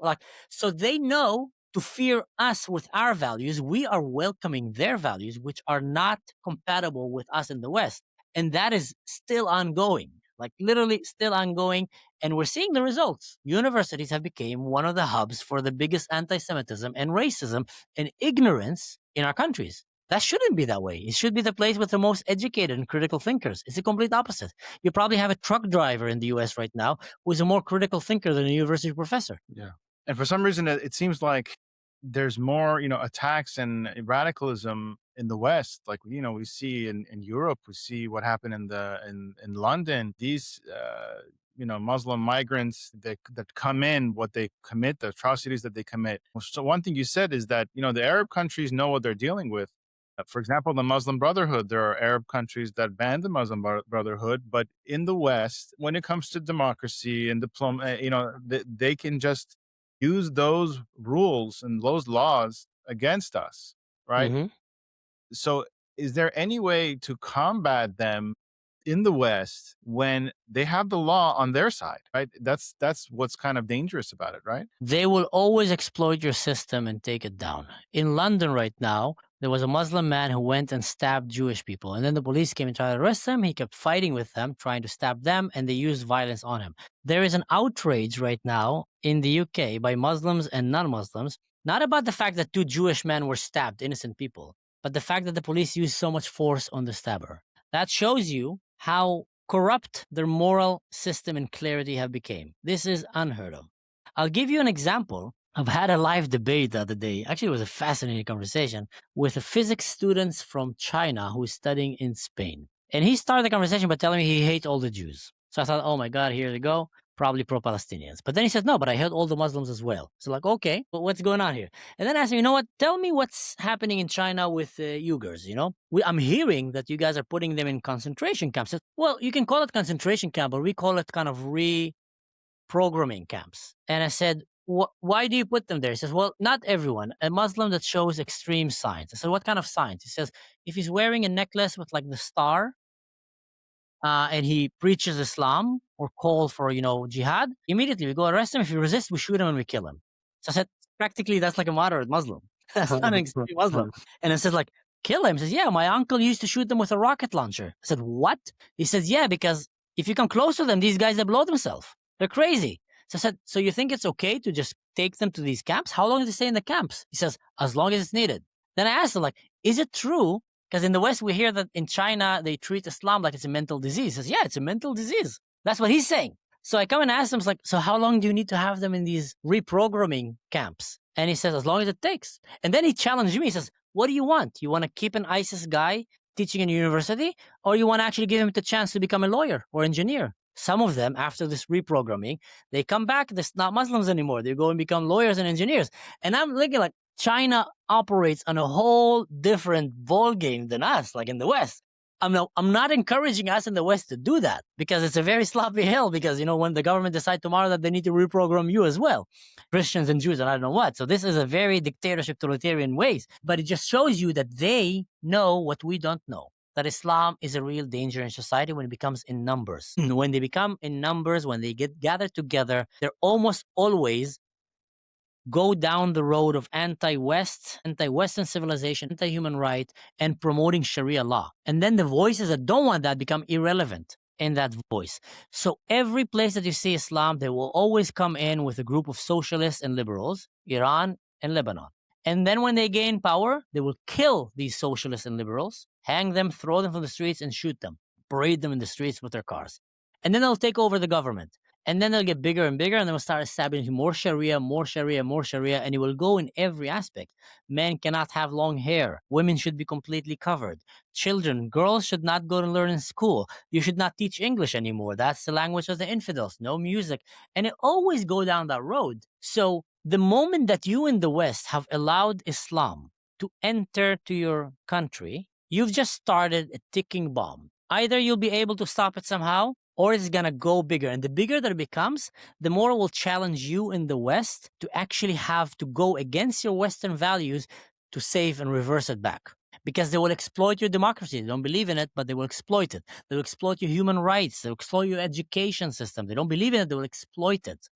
so they know to fear us with our values. We are welcoming their values, which are not compatible with us in the West. And that is still ongoing, like literally still ongoing. And we're seeing the results. Universities have become one of the hubs for the biggest anti-Semitism and racism and ignorance in our countries. That shouldn't be that way. It should be the place with the most educated and critical thinkers. It's the complete opposite. You probably have a truck driver in the US right now who is a more critical thinker than a university professor. Yeah. And for some reason, it seems like there's more, attacks and radicalism in the West, like we see in Europe, we see what happened in London. These Muslim migrants that come in, what they commit, the atrocities that they commit. So one thing you said is that the Arab countries know what they're dealing with. For example, the Muslim Brotherhood. There are Arab countries that ban the Muslim Brotherhood, but in the West, when it comes to democracy and they can just use those rules and those laws against us, right? Hmm. So is there any way to combat them in the West when they have the law on their side, right? That's what's kind of dangerous about it, right? They will always exploit your system and take it down. In London right now, there was a Muslim man who went and stabbed Jewish people. And then the police came and tried to arrest him. He kept fighting with them, trying to stab them, and they used violence on him. There is an outrage right now in the UK by Muslims and non-Muslims, not about the fact that two Jewish men were stabbed, innocent people, but the fact that the police used so much force on the stabber. That shows you how corrupt their moral system and clarity have become. This is unheard of. I'll give you an example. I've had a live debate the other day. Actually, it was a fascinating conversation with a physics student from China who is studying in Spain. And he started the conversation by telling me he hates all the Jews. So I thought, oh my God, here they go. Probably pro-Palestinians. But then he said, no, but I hate all the Muslims as well. So like, okay, but what's going on here? And then I asked him, you know what? Tell me what's happening in China with Uyghurs, I'm hearing that you guys are putting them in concentration camps. Said, well, you can call it concentration camp, or we call it kind of programming camps. And I said, why do you put them there? He says, well, not everyone. A Muslim that shows extreme signs. I said, what kind of signs? He says, if he's wearing a necklace with like the star, and he preaches Islam or calls for, jihad, immediately we go arrest him. If he resists, we shoot him and we kill him. So I said, practically, that's like a moderate Muslim. That's not an extreme Muslim. And it says, like, kill him. He says, yeah, my uncle used to shoot them with a rocket launcher. I said, what? He says, yeah, because if you come close to them, these guys, they blow themselves. They're crazy. So I said, so you think it's okay to just take them to these camps? How long do they stay in the camps? He says, as long as it's needed. Then I asked him, like, is it true? Because in the West, we hear that in China, they treat Islam like it's a mental disease. He says, yeah, it's a mental disease. That's what he's saying. So I come and ask him, it's like, so how long do you need to have them in these reprogramming camps? And he says, as long as it takes. And then he challenged me. He says, what do you want? You want to keep an ISIS guy teaching in a university? Or you want to actually give him the chance to become a lawyer or engineer? Some of them, after this reprogramming, they come back. They're not Muslims anymore. They go and become lawyers and engineers. And I'm looking like, China operates on a whole different ball game than us, like in the West. I'm not encouraging us in the West to do that because it's a very sloppy hill because, when the government decide tomorrow that they need to reprogram you as well, Christians and Jews and I don't know what. So this is a very dictatorship, totalitarian ways, but it just shows you that they know what we don't know, that Islam is a real danger in society when it becomes in numbers. When they become in numbers, when they get gathered together, they're almost always go down the road of anti-Western civilization, anti-human right, and promoting Sharia law. And then the voices that don't want that become irrelevant in that voice. So every place that you see Islam, they will always come in with a group of socialists and liberals, Iran and Lebanon. And then when they gain power, they will kill these socialists and liberals, hang them, throw them from the streets, and shoot them, parade them in the streets with their cars. And then they'll take over the government. And then they'll get bigger and bigger, and then we'll start establishing more Sharia, more Sharia, more Sharia, and it will go in every aspect. Men cannot have long hair. Women should be completely covered. Children, girls should not go to learn in school. You should not teach English anymore. That's the language of the infidels. No music. And it always go down that road. So the moment that you in the West have allowed Islam to enter to your country, you've just started a ticking bomb. Either you'll be able to stop it somehow, or it's going to go bigger. And the bigger that it becomes, the more it will challenge you in the West to actually have to go against your Western values to save and reverse it back. Because they will exploit your democracy. They don't believe in it, but they will exploit it. They will exploit your human rights. They will exploit your education system. They don't believe in it. They will exploit it.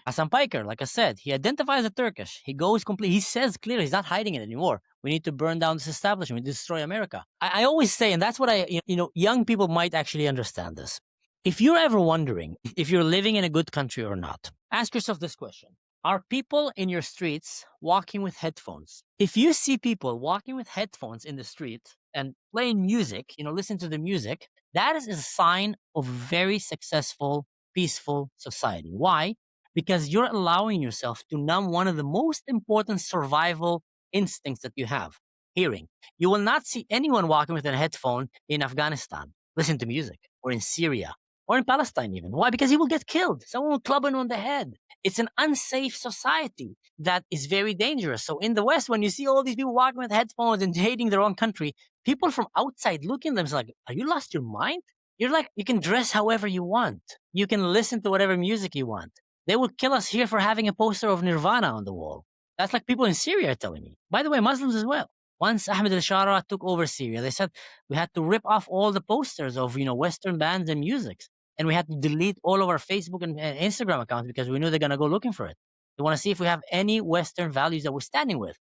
Hassan Piker, like I said, he identifies as Turkish. He goes complete. He says clearly, he's not hiding it anymore. We need to burn down this establishment. We need to destroy America. I always say, and that's what young people might actually understand this. If you're ever wondering if you're living in a good country or not, ask yourself this question. Are people in your streets walking with headphones? If you see people walking with headphones in the street and playing music, listen to the music, that is a sign of a very successful, peaceful society. Why? Because you're allowing yourself to numb one of the most important survival instincts that you have, hearing. You will not see anyone walking with a headphone in Afghanistan, listen to music, or in Syria, or in Palestine even. Why? Because he will get killed. Someone will club him on the head. It's an unsafe society that is very dangerous. So in the West, when you see all these people walking with headphones and hating their own country, people from outside looking at them like, are you lost your mind? You're like, you can dress however you want. You can listen to whatever music you want. They will kill us here for having a poster of Nirvana on the wall. That's like people in Syria are telling me. By the way, Muslims as well. Once Ahmed al-Shara took over Syria, they said we had to rip off all the posters of Western bands and musics, and we had to delete all of our Facebook and Instagram accounts because we knew they're gonna go looking for it. They want to see if we have any Western values that we're standing with.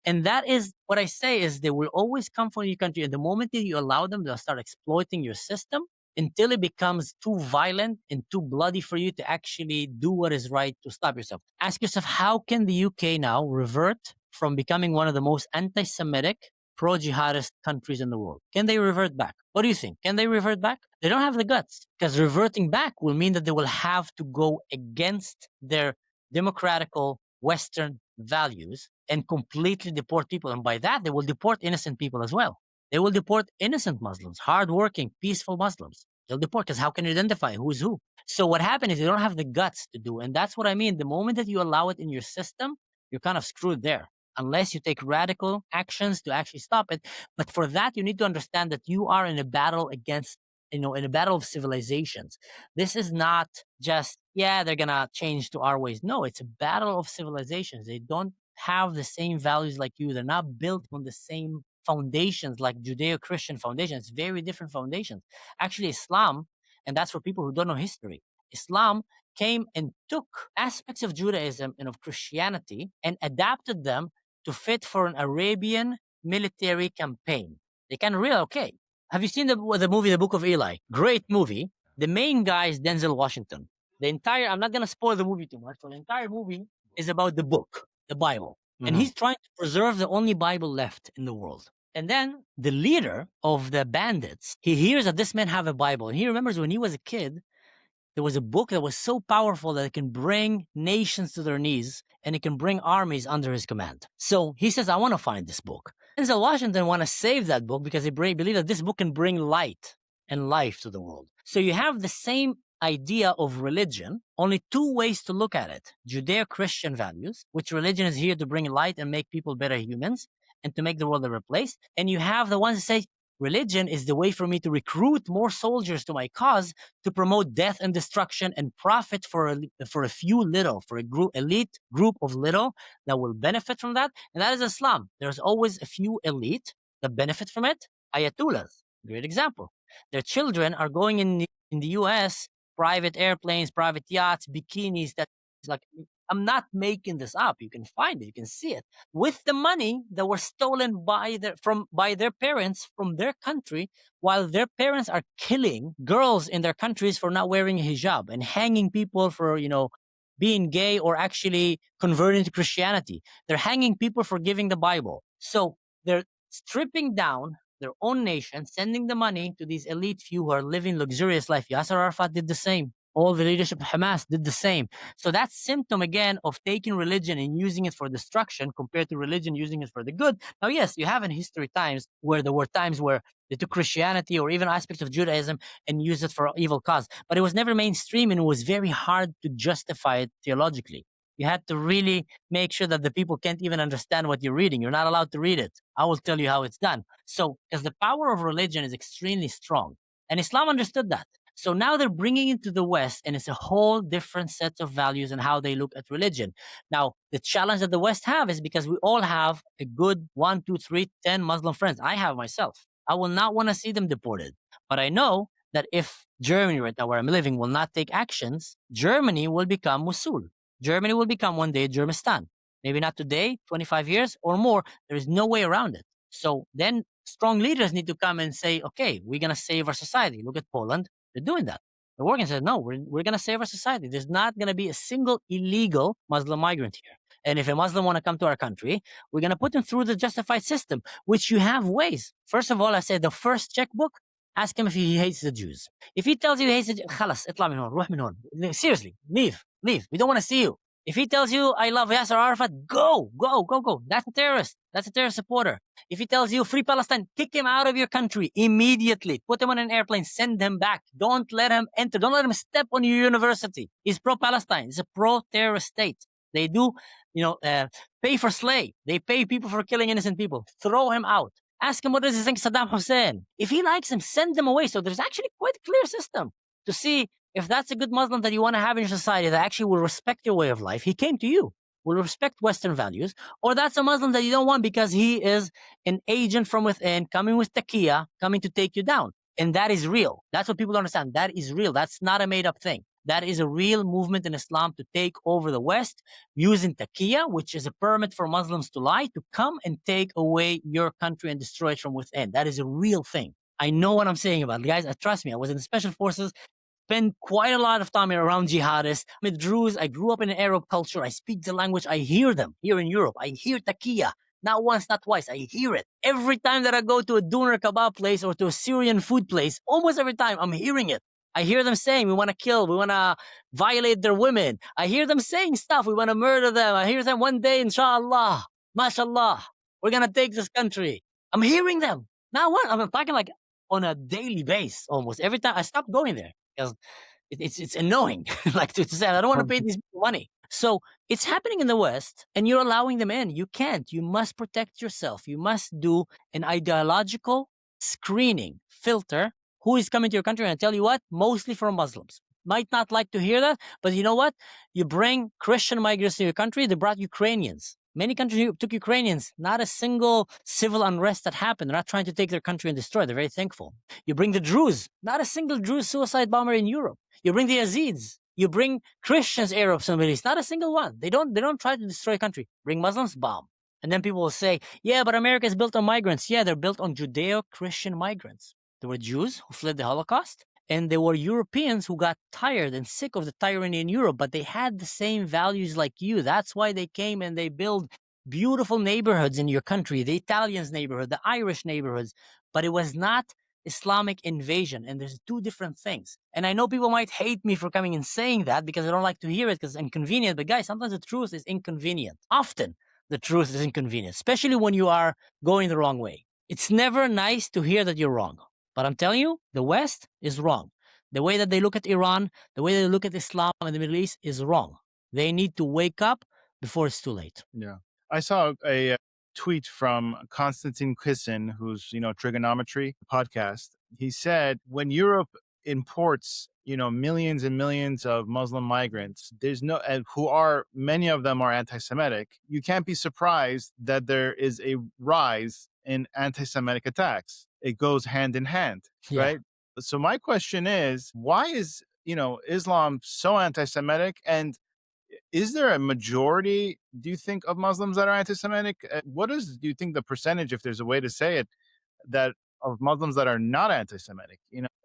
And that is what I say is they will always come from your country. And the moment that you allow them, they'll start exploiting your system until it becomes too violent and too bloody for you to actually do what is right to stop yourself. Ask yourself, how can the UK now revert from becoming one of the most anti-Semitic, pro-jihadist countries in the world? Can they revert back? What do you think? Can they revert back? They don't have the guts, because reverting back will mean that they will have to go against their democratical Western values and completely deport people. And by that, they will deport innocent people as well. They will deport innocent Muslims, hardworking, peaceful Muslims. They'll deport, because how can you identify who's who? So what happened is they don't have the guts to do. And that's what I mean. The moment that you allow it in your system, you're kind of screwed there, unless you take radical actions to actually stop it. But for that, you need to understand that you are in a battle against, in a battle of civilizations. This is not just, yeah, they're gonna change to our ways. No, it's a battle of civilizations. They don't have the same values like you. They're not built on the same foundations like Judeo-Christian foundations. It's very different foundations. Actually, Islam, and that's for people who don't know history, Islam came and took aspects of Judaism and of Christianity and adapted them to fit for an Arabian military campaign. They kind of realize, okay, have you seen the movie The Book of Eli? Great movie. The main guy is Denzel Washington. I'm not going to spoil the movie too much, but the entire movie is about the book, the Bible. And he's trying to preserve the only Bible left in the world. And then the leader of the bandits, he hears that this man have a Bible. And he remembers when he was a kid, there was a book that was so powerful that it can bring nations to their knees and it can bring armies under his command. So he says, I want to find this book. Denzel Washington want to save that book because they believe that this book can bring light and life to the world. So you have the same idea of religion, only two ways to look at it. Judeo-Christian values, which religion is here to bring light and make people better humans and to make the world a better place. And you have the ones that say, religion is the way for me to recruit more soldiers to my cause, to promote death and destruction and profit for a few little, for a elite group of little that will benefit from that. And that is Islam. There's always a few elite that benefit from it. Ayatollahs, great example. Their children are going in the US, private airplanes, private yachts, bikinis. That's like, I'm not making this up. You can find it. You can see it with the money that were stolen by their parents from their country, while their parents are killing girls in their countries for not wearing a hijab and hanging people for being gay or actually converting to Christianity. They're hanging people for giving the Bible. So they're stripping down their own nation, sending the money to these elite few who are living luxurious life. Yasser Arafat did the same. All the leadership of Hamas did the same. So that's symptom again of taking religion and using it for destruction compared to religion using it for the good. Now, yes, you have in history times where there were times where they took Christianity or even aspects of Judaism and used it for evil cause, but it was never mainstream and it was very hard to justify it theologically. You had to really make sure that the people can't even understand what you're reading. You're not allowed to read it. I will tell you how it's done. So, because the power of religion is extremely strong, and Islam understood that. So now they're bringing it to the West, and it's a whole different set of values and how they look at religion. Now, the challenge that the West have is because we all have a good 1, 2, 3, 10 Muslim friends. I have myself. I will not want to see them deported. But I know that if Germany, right now where I'm living, will not take actions, Germany will become Mosul. Germany will become one day Germistan. Maybe not today, 25 years or more. There is no way around it. So then strong leaders need to come and say, okay, we're going to save our society. Look at Poland. They're doing that. The working said, no, we're going to save our society. There's not going to be a single illegal Muslim migrant here. And if a Muslim want to come to our country, we're going to put him through the justified system, which you have ways. First of all, I said the first checkbook, ask him if he hates the Jews. If he tells you he hates the Jews, خلاص, اطلع من هون, روح من هون. Seriously, leave. We don't want to see you. If he tells you, I love Yasser Arafat, go. That's a terrorist. That's a terrorist supporter. If he tells you free Palestine, kick him out of your country immediately. Put him on an airplane, send him back. Don't let him enter. Don't let him step on your university. He's pro-Palestine. It's a pro-terrorist state. They do, pay for slay. They pay people for killing innocent people. Throw him out. Ask him what does he think Saddam Hussein. If he likes him, send him away. So there's actually quite a clear system to see if that's a good Muslim that you want to have in your society that actually will respect your way of life. He came to you, will respect Western values, or that's a Muslim that you don't want because he is an agent from within, coming with taqiyya, coming to take you down. And that is real. That's what people don't understand. That is real. That's not a made up thing. That is a real movement in Islam to take over the West using taqiyya, which is a permit for Muslims to lie, to come and take away your country and destroy it from within. That is a real thing. I know what I'm saying about it. Guys, trust me, I was in the special forces, spend quite a lot of time around jihadists. I'm a Druze. I grew up in an Arab culture. I speak the language. I hear them here in Europe. I hear taqiyya. Not once, not twice. I hear it. Every time that I go to a doner kebab place or to a Syrian food place, almost every time I'm hearing it. I hear them saying, we want to kill, we want to violate their women. I hear them saying stuff, we want to murder them. I hear them one day, inshallah, mashallah, we're going to take this country. I'm hearing them. Now what? I'm talking like on a daily basis almost. Every time I stopped going there because it's annoying like to say, I don't want to pay these people money. So it's happening in the West and you're allowing them in. You can't. You must protect yourself. You must do an ideological screening filter. Who is coming to your country? And I tell you what, mostly from Muslims. Might not like to hear that, but you know what? You bring Christian migrants to your country, they brought Ukrainians. Many countries took Ukrainians. Not a single civil unrest that happened. They're not trying to take their country and destroy it. They're very thankful. You bring the Druze. Not a single Druze suicide bomber in Europe. You bring the Yazidis. You bring Christians, Arabs, and Middle East. Not a single one. They don't try to destroy a country. Bring Muslims, bomb. And then people will say, yeah, but America is built on migrants. Yeah, they're built on Judeo-Christian migrants. There were Jews who fled the Holocaust, and there were Europeans who got tired and sick of the tyranny in Europe, but they had the same values like you. That's why they came and they built beautiful neighborhoods in your country, the Italians' neighborhood, the Irish neighborhoods, but it was not Islamic invasion, and there's two different things. And I know people might hate me for coming and saying that because I don't like to hear it because it's inconvenient, but guys, sometimes the truth is inconvenient. Often the truth is inconvenient, especially when you are going the wrong way. It's never nice to hear that you're wrong. But I'm telling you, the West is wrong. The way that they look at Iran, the way they look at Islam and the Middle East is wrong. They need to wake up before it's too late. Yeah. I saw a tweet from Konstantin Kisin, who's, Trigonometry podcast. He said, when Europe imports, millions and millions of Muslim migrants, many of them are anti-Semitic. You can't be surprised that there is a rise in anti-Semitic attacks. It goes hand in hand, right? So my question is, why is, Islam so anti-Semitic? And is there a majority, do you think, of Muslims that are anti-Semitic? Do you think the percentage, if there's a way to say it, that of Muslims that are not anti-Semitic?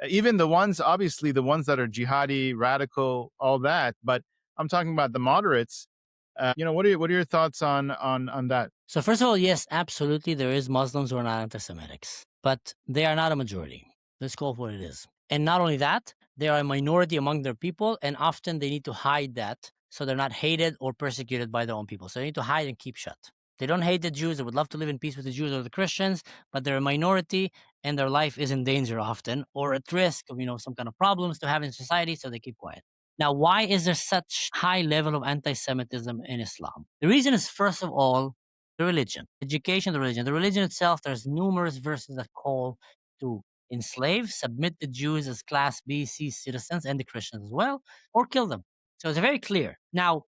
Even the ones, obviously the ones that are jihadi, radical, all that, but I'm talking about the moderates. What are your thoughts on that? So first of all, yes, absolutely, there is Muslims who are not anti-Semitics, but they are not a majority. Let's call it what it is. And not only that, they are a minority among their people, and often they need to hide that so they're not hated or persecuted by their own people. So they need to hide and keep shut. They don't hate the Jews. They would love to live in peace with the Jews or the Christians, but they're a minority and their life is in danger often or at risk of, some kind of problems to have in society, so they keep quiet. Now, why is there such high level of anti-Semitism in Islam? The reason is, first of all, the religion, education, the religion. The religion itself, there's numerous verses that call to enslave, submit the Jews as class B, C citizens and the Christians as well, or kill them. So it's very clear. Now,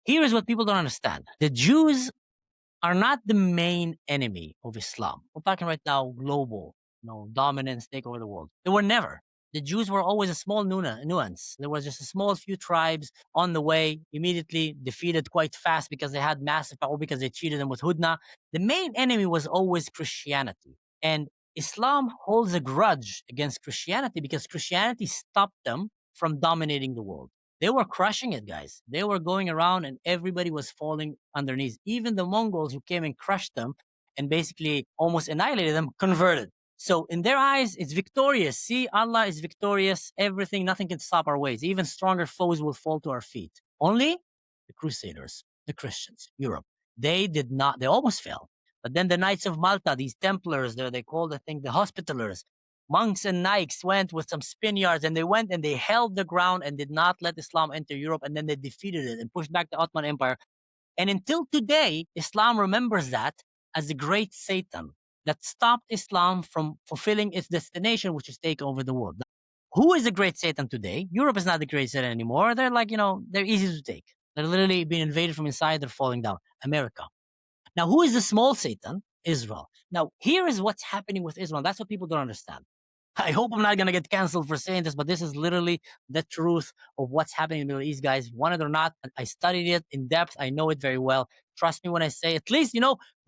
here is what people don't understand. The Jews are not the main enemy of Islam. We're talking right now global, dominance, take over the world. They were never. The Jews were always a small nuance. There was just a small few tribes on the way, immediately defeated quite fast because they had massive power, because they cheated them with Hudna. The main enemy was always Christianity. And Islam holds a grudge against Christianity because Christianity stopped them from dominating the world. They were crushing it, guys. They were going around and everybody was falling on their knees. Even the Mongols who came and crushed them and basically almost annihilated them converted. So in their eyes, it's victorious. See, Allah is victorious. Everything, nothing can stop our ways. Even stronger foes will fall to our feet. Only the Crusaders, the Christians, Europe. They almost fell. But then the Knights of Malta, these Templars, they called, I think, the Hospitallers, monks and knights went with some Spaniards, and they went and they held the ground and did not let Islam enter Europe, and then they defeated it and pushed back the Ottoman Empire. And until today, Islam remembers that as the great Satan that stopped Islam from fulfilling its destination, which is take over the world. Who is the great Satan today? Europe is not the great Satan anymore. They're like, they're easy to take. They're literally being invaded from inside. They're falling down. America. Now, who is the small Satan? Israel. Now, here is what's happening with Israel. That's what people don't understand. I hope I'm not going to get canceled for saying this, but this is literally the truth of what's happening in the Middle East, guys. Want it or not, I studied it in depth. I know it very well. Trust me when I say, at least,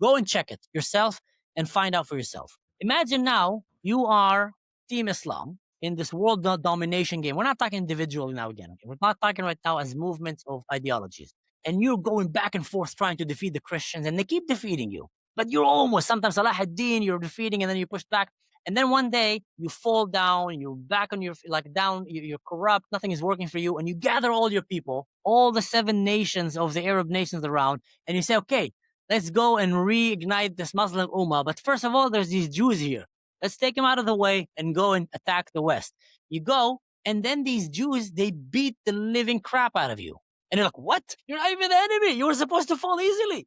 go and check it yourself and find out for yourself. Imagine now you are Team Islam in this world domination game. We're not talking individually now again. Okay? We're not talking right now as movements of ideologies. And you're going back and forth trying to defeat the Christians, and they keep defeating you. But you're almost, sometimes Salah ad-Din, you're defeating, and then you push back. And then one day you fall down, you're back on your, down, you're corrupt, nothing is working for you. And you gather all your people, all the 7 nations of the Arab nations around, and you say, okay, let's go and reignite this Muslim Ummah. But first of all, there's these Jews here. Let's take them out of the way and go and attack the West. You go, and then these Jews, they beat the living crap out of you. And you're like, what? You're not even the enemy. You were supposed to fall easily.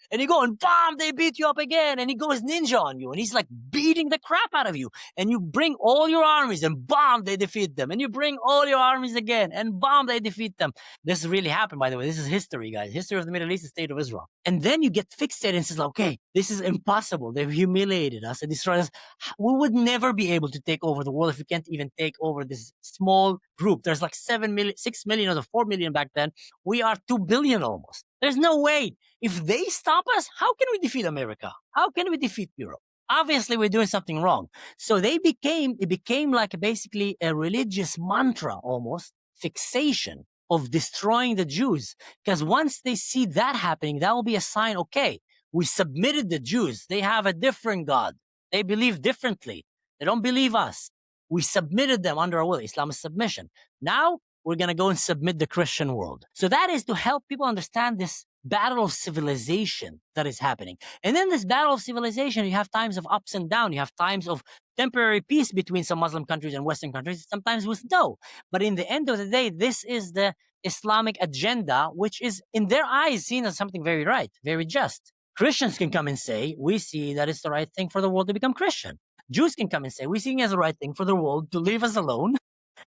And you go and bomb, they beat you up again. And he goes ninja on you. And he's like beating the crap out of you. And you bring all your armies and bomb, they defeat them. And you bring all your armies again and bomb, they defeat them. This really happened, by the way. This is history, guys. History of the Middle East, the state of Israel. And then you get fixated and says, okay, this is impossible. They've humiliated us and destroyed us. We would never be able to take over the world if we can't even take over this small group. There's like 7 million, 6 million or 4 million back then. We are 2 billion almost. There's no way. If they stop us, how can we defeat America? How can we defeat Europe? Obviously, we're doing something wrong. So it became like basically a religious mantra almost, fixation of destroying the Jews. Because once they see that happening, that will be a sign, okay, we submitted the Jews. They have a different God. They believe differently. They don't believe us. We submitted them under our will. Islam is submission. Now, we're going to go and submit the Christian world. So that is to help people understand this battle of civilization that is happening. And in this battle of civilization, you have times of ups and downs. You have times of temporary peace between some Muslim countries and Western countries, sometimes with no. But in the end of the day, this is the Islamic agenda, which is in their eyes seen as something very right, very just. Christians can come and say, we see that it's the right thing for the world to become Christian. Jews can come and say, we see it as the right thing for the world to leave us alone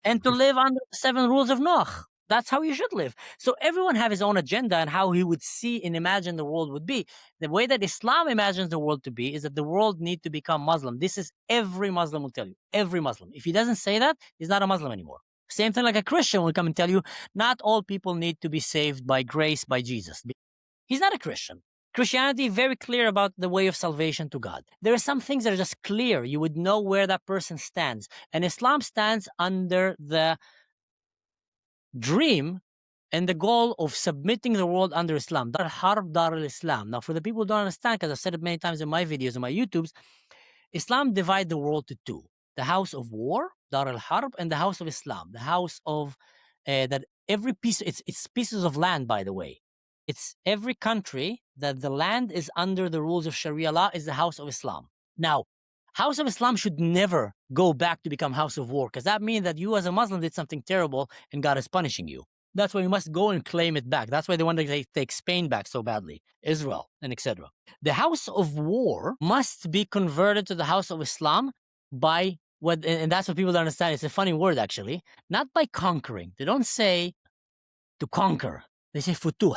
and to live under the 7 rules of Noah. That's how you should live. So everyone have his own agenda and how he would see and imagine the world would be. The way that Islam imagines the world to be is that the world need to become Muslim. This is every Muslim will tell you. Every Muslim. If he doesn't say that, he's not a Muslim anymore. Same thing like a Christian will come and tell you, not all people need to be saved by grace by Jesus. He's not a Christian. Christianity very clear about the way of salvation to God. There are some things that are just clear. You would know where that person stands. And Islam stands under the dream and the goal of submitting the world under Islam. Dar al-Harb, Dar al-Islam. Now, for the people who don't understand, because I've said it many times in my videos and my YouTubes, Islam divides the world to 2. The house of war, Dar al-Harb, and the house of Islam. The house of, that every piece, it's pieces of land, by the way. It's every country that the land is under the rules of Sharia law is the house of Islam. Now, house of Islam should never go back to become house of war, because that means that you as a Muslim did something terrible and God is punishing you. That's why you must go and claim it back. That's why they want to take Spain back so badly, Israel, and etc. The house of war must be converted to the house of Islam by what, and that's what people don't understand. It's a funny word, actually. Not by conquering. They don't say to conquer. They say futuh.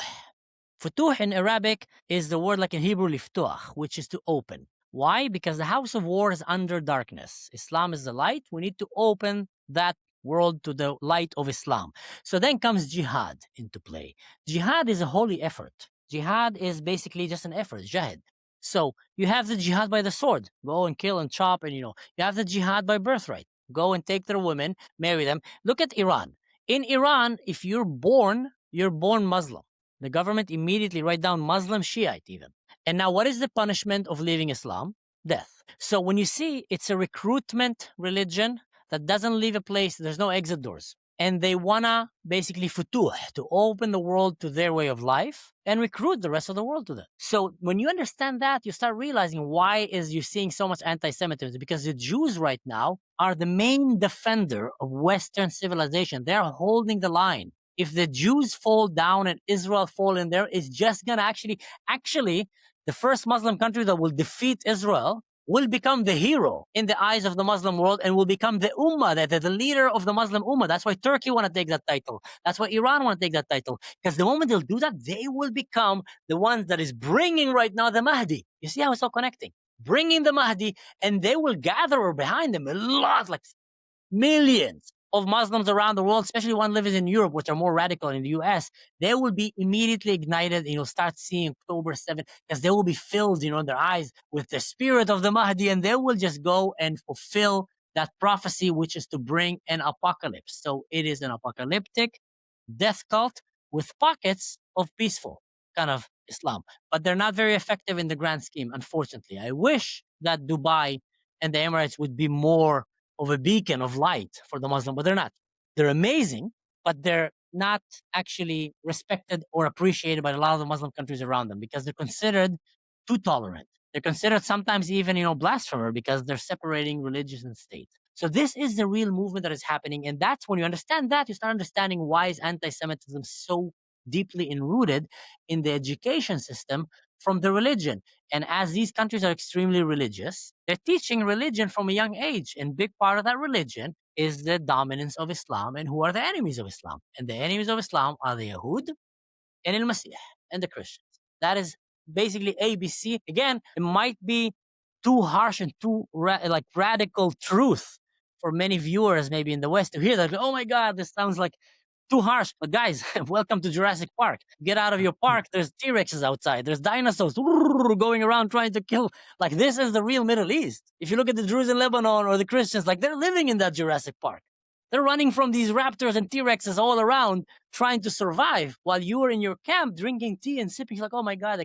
Futuh in Arabic is the word like in Hebrew liftuah, which is to open. Why? Because the house of war is under darkness. Islam is the light. We need to open that world to the light of Islam. So then comes jihad into play. Jihad is a holy effort. Jihad is basically just an effort, jihad. So you have the jihad by the sword. Go and kill and chop and, you have the jihad by birthright. Go and take their women, marry them. Look at Iran. In Iran, if you're born Muslim. The government immediately write down Muslim, Shiite even. And now what is the punishment of leaving Islam? Death. So when you see it's a recruitment religion that doesn't leave a place, there's no exit doors. and they wanna basically futuh, to open the world to their way of life and recruit the rest of the world to them. So when you understand that, you start realizing why is you seeing so much anti-Semitism, because the Jews right now are the main defender of Western civilization. They're holding the line. If the Jews fall down and Israel fall in there, it's just gonna actually, the first Muslim country that will defeat Israel will become the hero in the eyes of the Muslim world and will become the ummah, the leader of the Muslim ummah. That's why Turkey want to take that title. That's why Iran want to take that title. Because the moment they'll do that, they will become the ones that is bringing right now the Mahdi. You see how it's all connecting? Bringing the Mahdi, and they will gather behind them a lot, like millions of Muslims around the world, especially one living in Europe, which are more radical in the US, they will be immediately ignited. You'll start seeing October 7th, because they will be filled, in their eyes with the spirit of the Mahdi, and they will just go and fulfill that prophecy, which is to bring an apocalypse. So it is an apocalyptic death cult with pockets of peaceful kind of Islam, but they're not very effective in the grand scheme, unfortunately. I wish that Dubai and the Emirates would be more of a beacon of light for the Muslim, but they're not. They're amazing, but they're not actually respected or appreciated by a lot of the Muslim countries around them, because they're considered too tolerant. They're considered sometimes even, blasphemer, because they're separating religion and state. So this is the real movement that is happening. And that's when you understand that, you start understanding why is anti-Semitism so deeply enrooted in the education system from the religion. And as these countries are extremely religious, they're teaching religion from a young age. And big part of that religion is the dominance of Islam. And who are the enemies of Islam? And the enemies of Islam are the Yahud and El Masih and the Christians. That is basically ABC. Again, it might be too harsh and too radical truth for many viewers, maybe in the West, to hear that. Oh my God, this sounds like too harsh. But guys, welcome to Jurassic Park. Get out of your park. There's T-Rexes outside. There's dinosaurs going around trying to kill. Like, this is the real Middle East. If you look at the Druze in Lebanon or the Christians, like, they're living in that Jurassic Park. They're running from these raptors and T-Rexes all around trying to survive while you are in your camp drinking tea and sipping. Like, oh my God,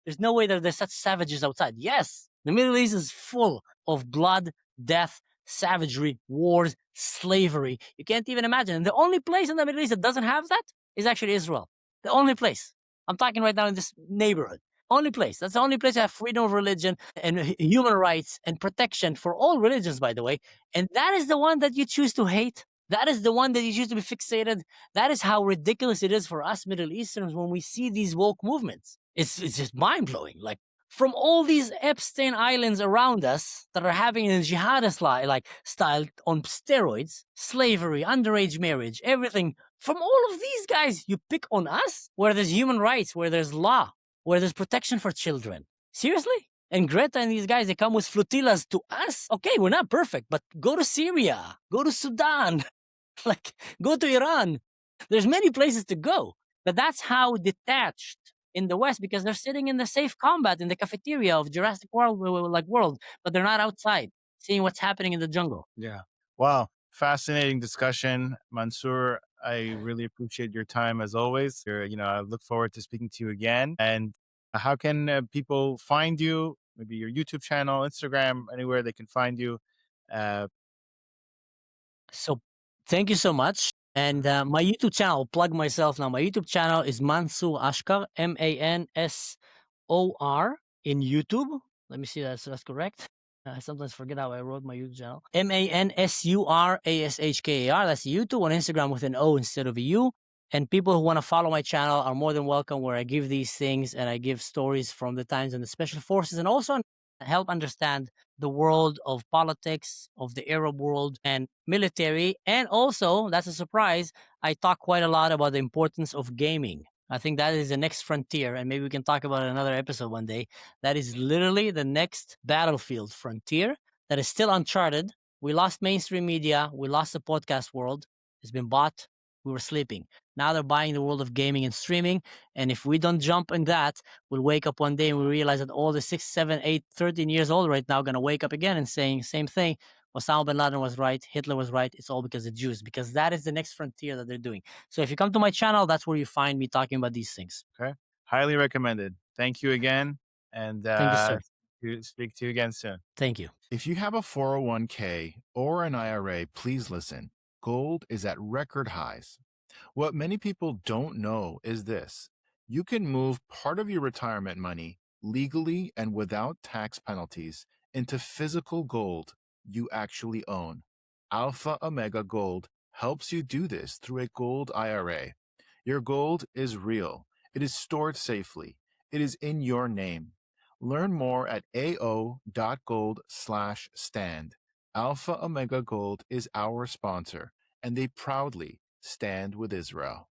there's no way that there's such savages outside. Yes, the Middle East is full of blood, death, savagery, wars, slavery. You can't even imagine. And the only place in the Middle East that doesn't have that is actually Israel. The only place. I'm talking right now in this neighborhood. Only place. That's the only place that have freedom of religion and human rights and protection for all religions, by the way. And that is the one that you choose to hate. That is the one that you choose to be fixated. That is how ridiculous it is for us Middle Easterns when we see these woke movements. It's just mind-blowing. Like, from all these Epstein Islands around us that are having a jihadist style on steroids, slavery, underage marriage, everything, from all of these guys, you pick on us, where there's human rights, where there's law, where there's protection for children. Seriously? And Greta and these guys, they come with flotillas to us? Okay, we're not perfect, but go to Syria, go to Sudan, go to Iran. There's many places to go. But that's how detached in the West, because they're sitting in the safe combat in the cafeteria of Jurassic world, but they're not outside seeing what's happening in the jungle. Yeah. Wow. Fascinating discussion, Mansur. I really appreciate your time as always. I look forward to speaking to you again. And how can people find you? Maybe your YouTube channel, Instagram, anywhere they can find you. So thank you so much. And my YouTube channel, plug myself now. My YouTube channel is Mansur Ashkar, Mansor in YouTube. Let me see that's correct. I sometimes forget how I wrote my YouTube channel. Mansurashkar. That's YouTube. On Instagram with an O instead of a U. And people who want to follow my channel are more than welcome, where I give these things and I give stories from the times in the special forces, and also help understand the world of politics, of the Arab world and military. And also, that's a surprise, I talk quite a lot about the importance of gaming. I think that is the next frontier, and maybe we can talk about it in another episode one day. That is literally the next battlefield frontier that is still uncharted. We lost mainstream media. We lost the podcast world. It's been bought. We were sleeping. Now they're buying the world of gaming and streaming. And if we don't jump in that, we'll wake up one day and we realize that all the 6, 7, 8, 13 years old right now are going to wake up again and saying same thing. Osama bin Laden was right. Hitler was right. It's all because of Jews, because that is the next frontier that they're doing. So if you come to my channel, that's where you find me talking about these things. Okay. Highly recommended. Thank you again. And Thank you, sir. Speak to you again soon. Thank you. If you have a 401k or an IRA, please listen. gold is at record highs. What many people don't know is this: you can move part of your retirement money legally and without tax penalties into physical gold you actually own. Alpha Omega Gold helps you do this through a gold IRA. Your gold is real, it is stored safely, it is in your name. Learn more at ao.gold/stand. Alpha Omega Gold is our sponsor, and they proudly stand with Israel.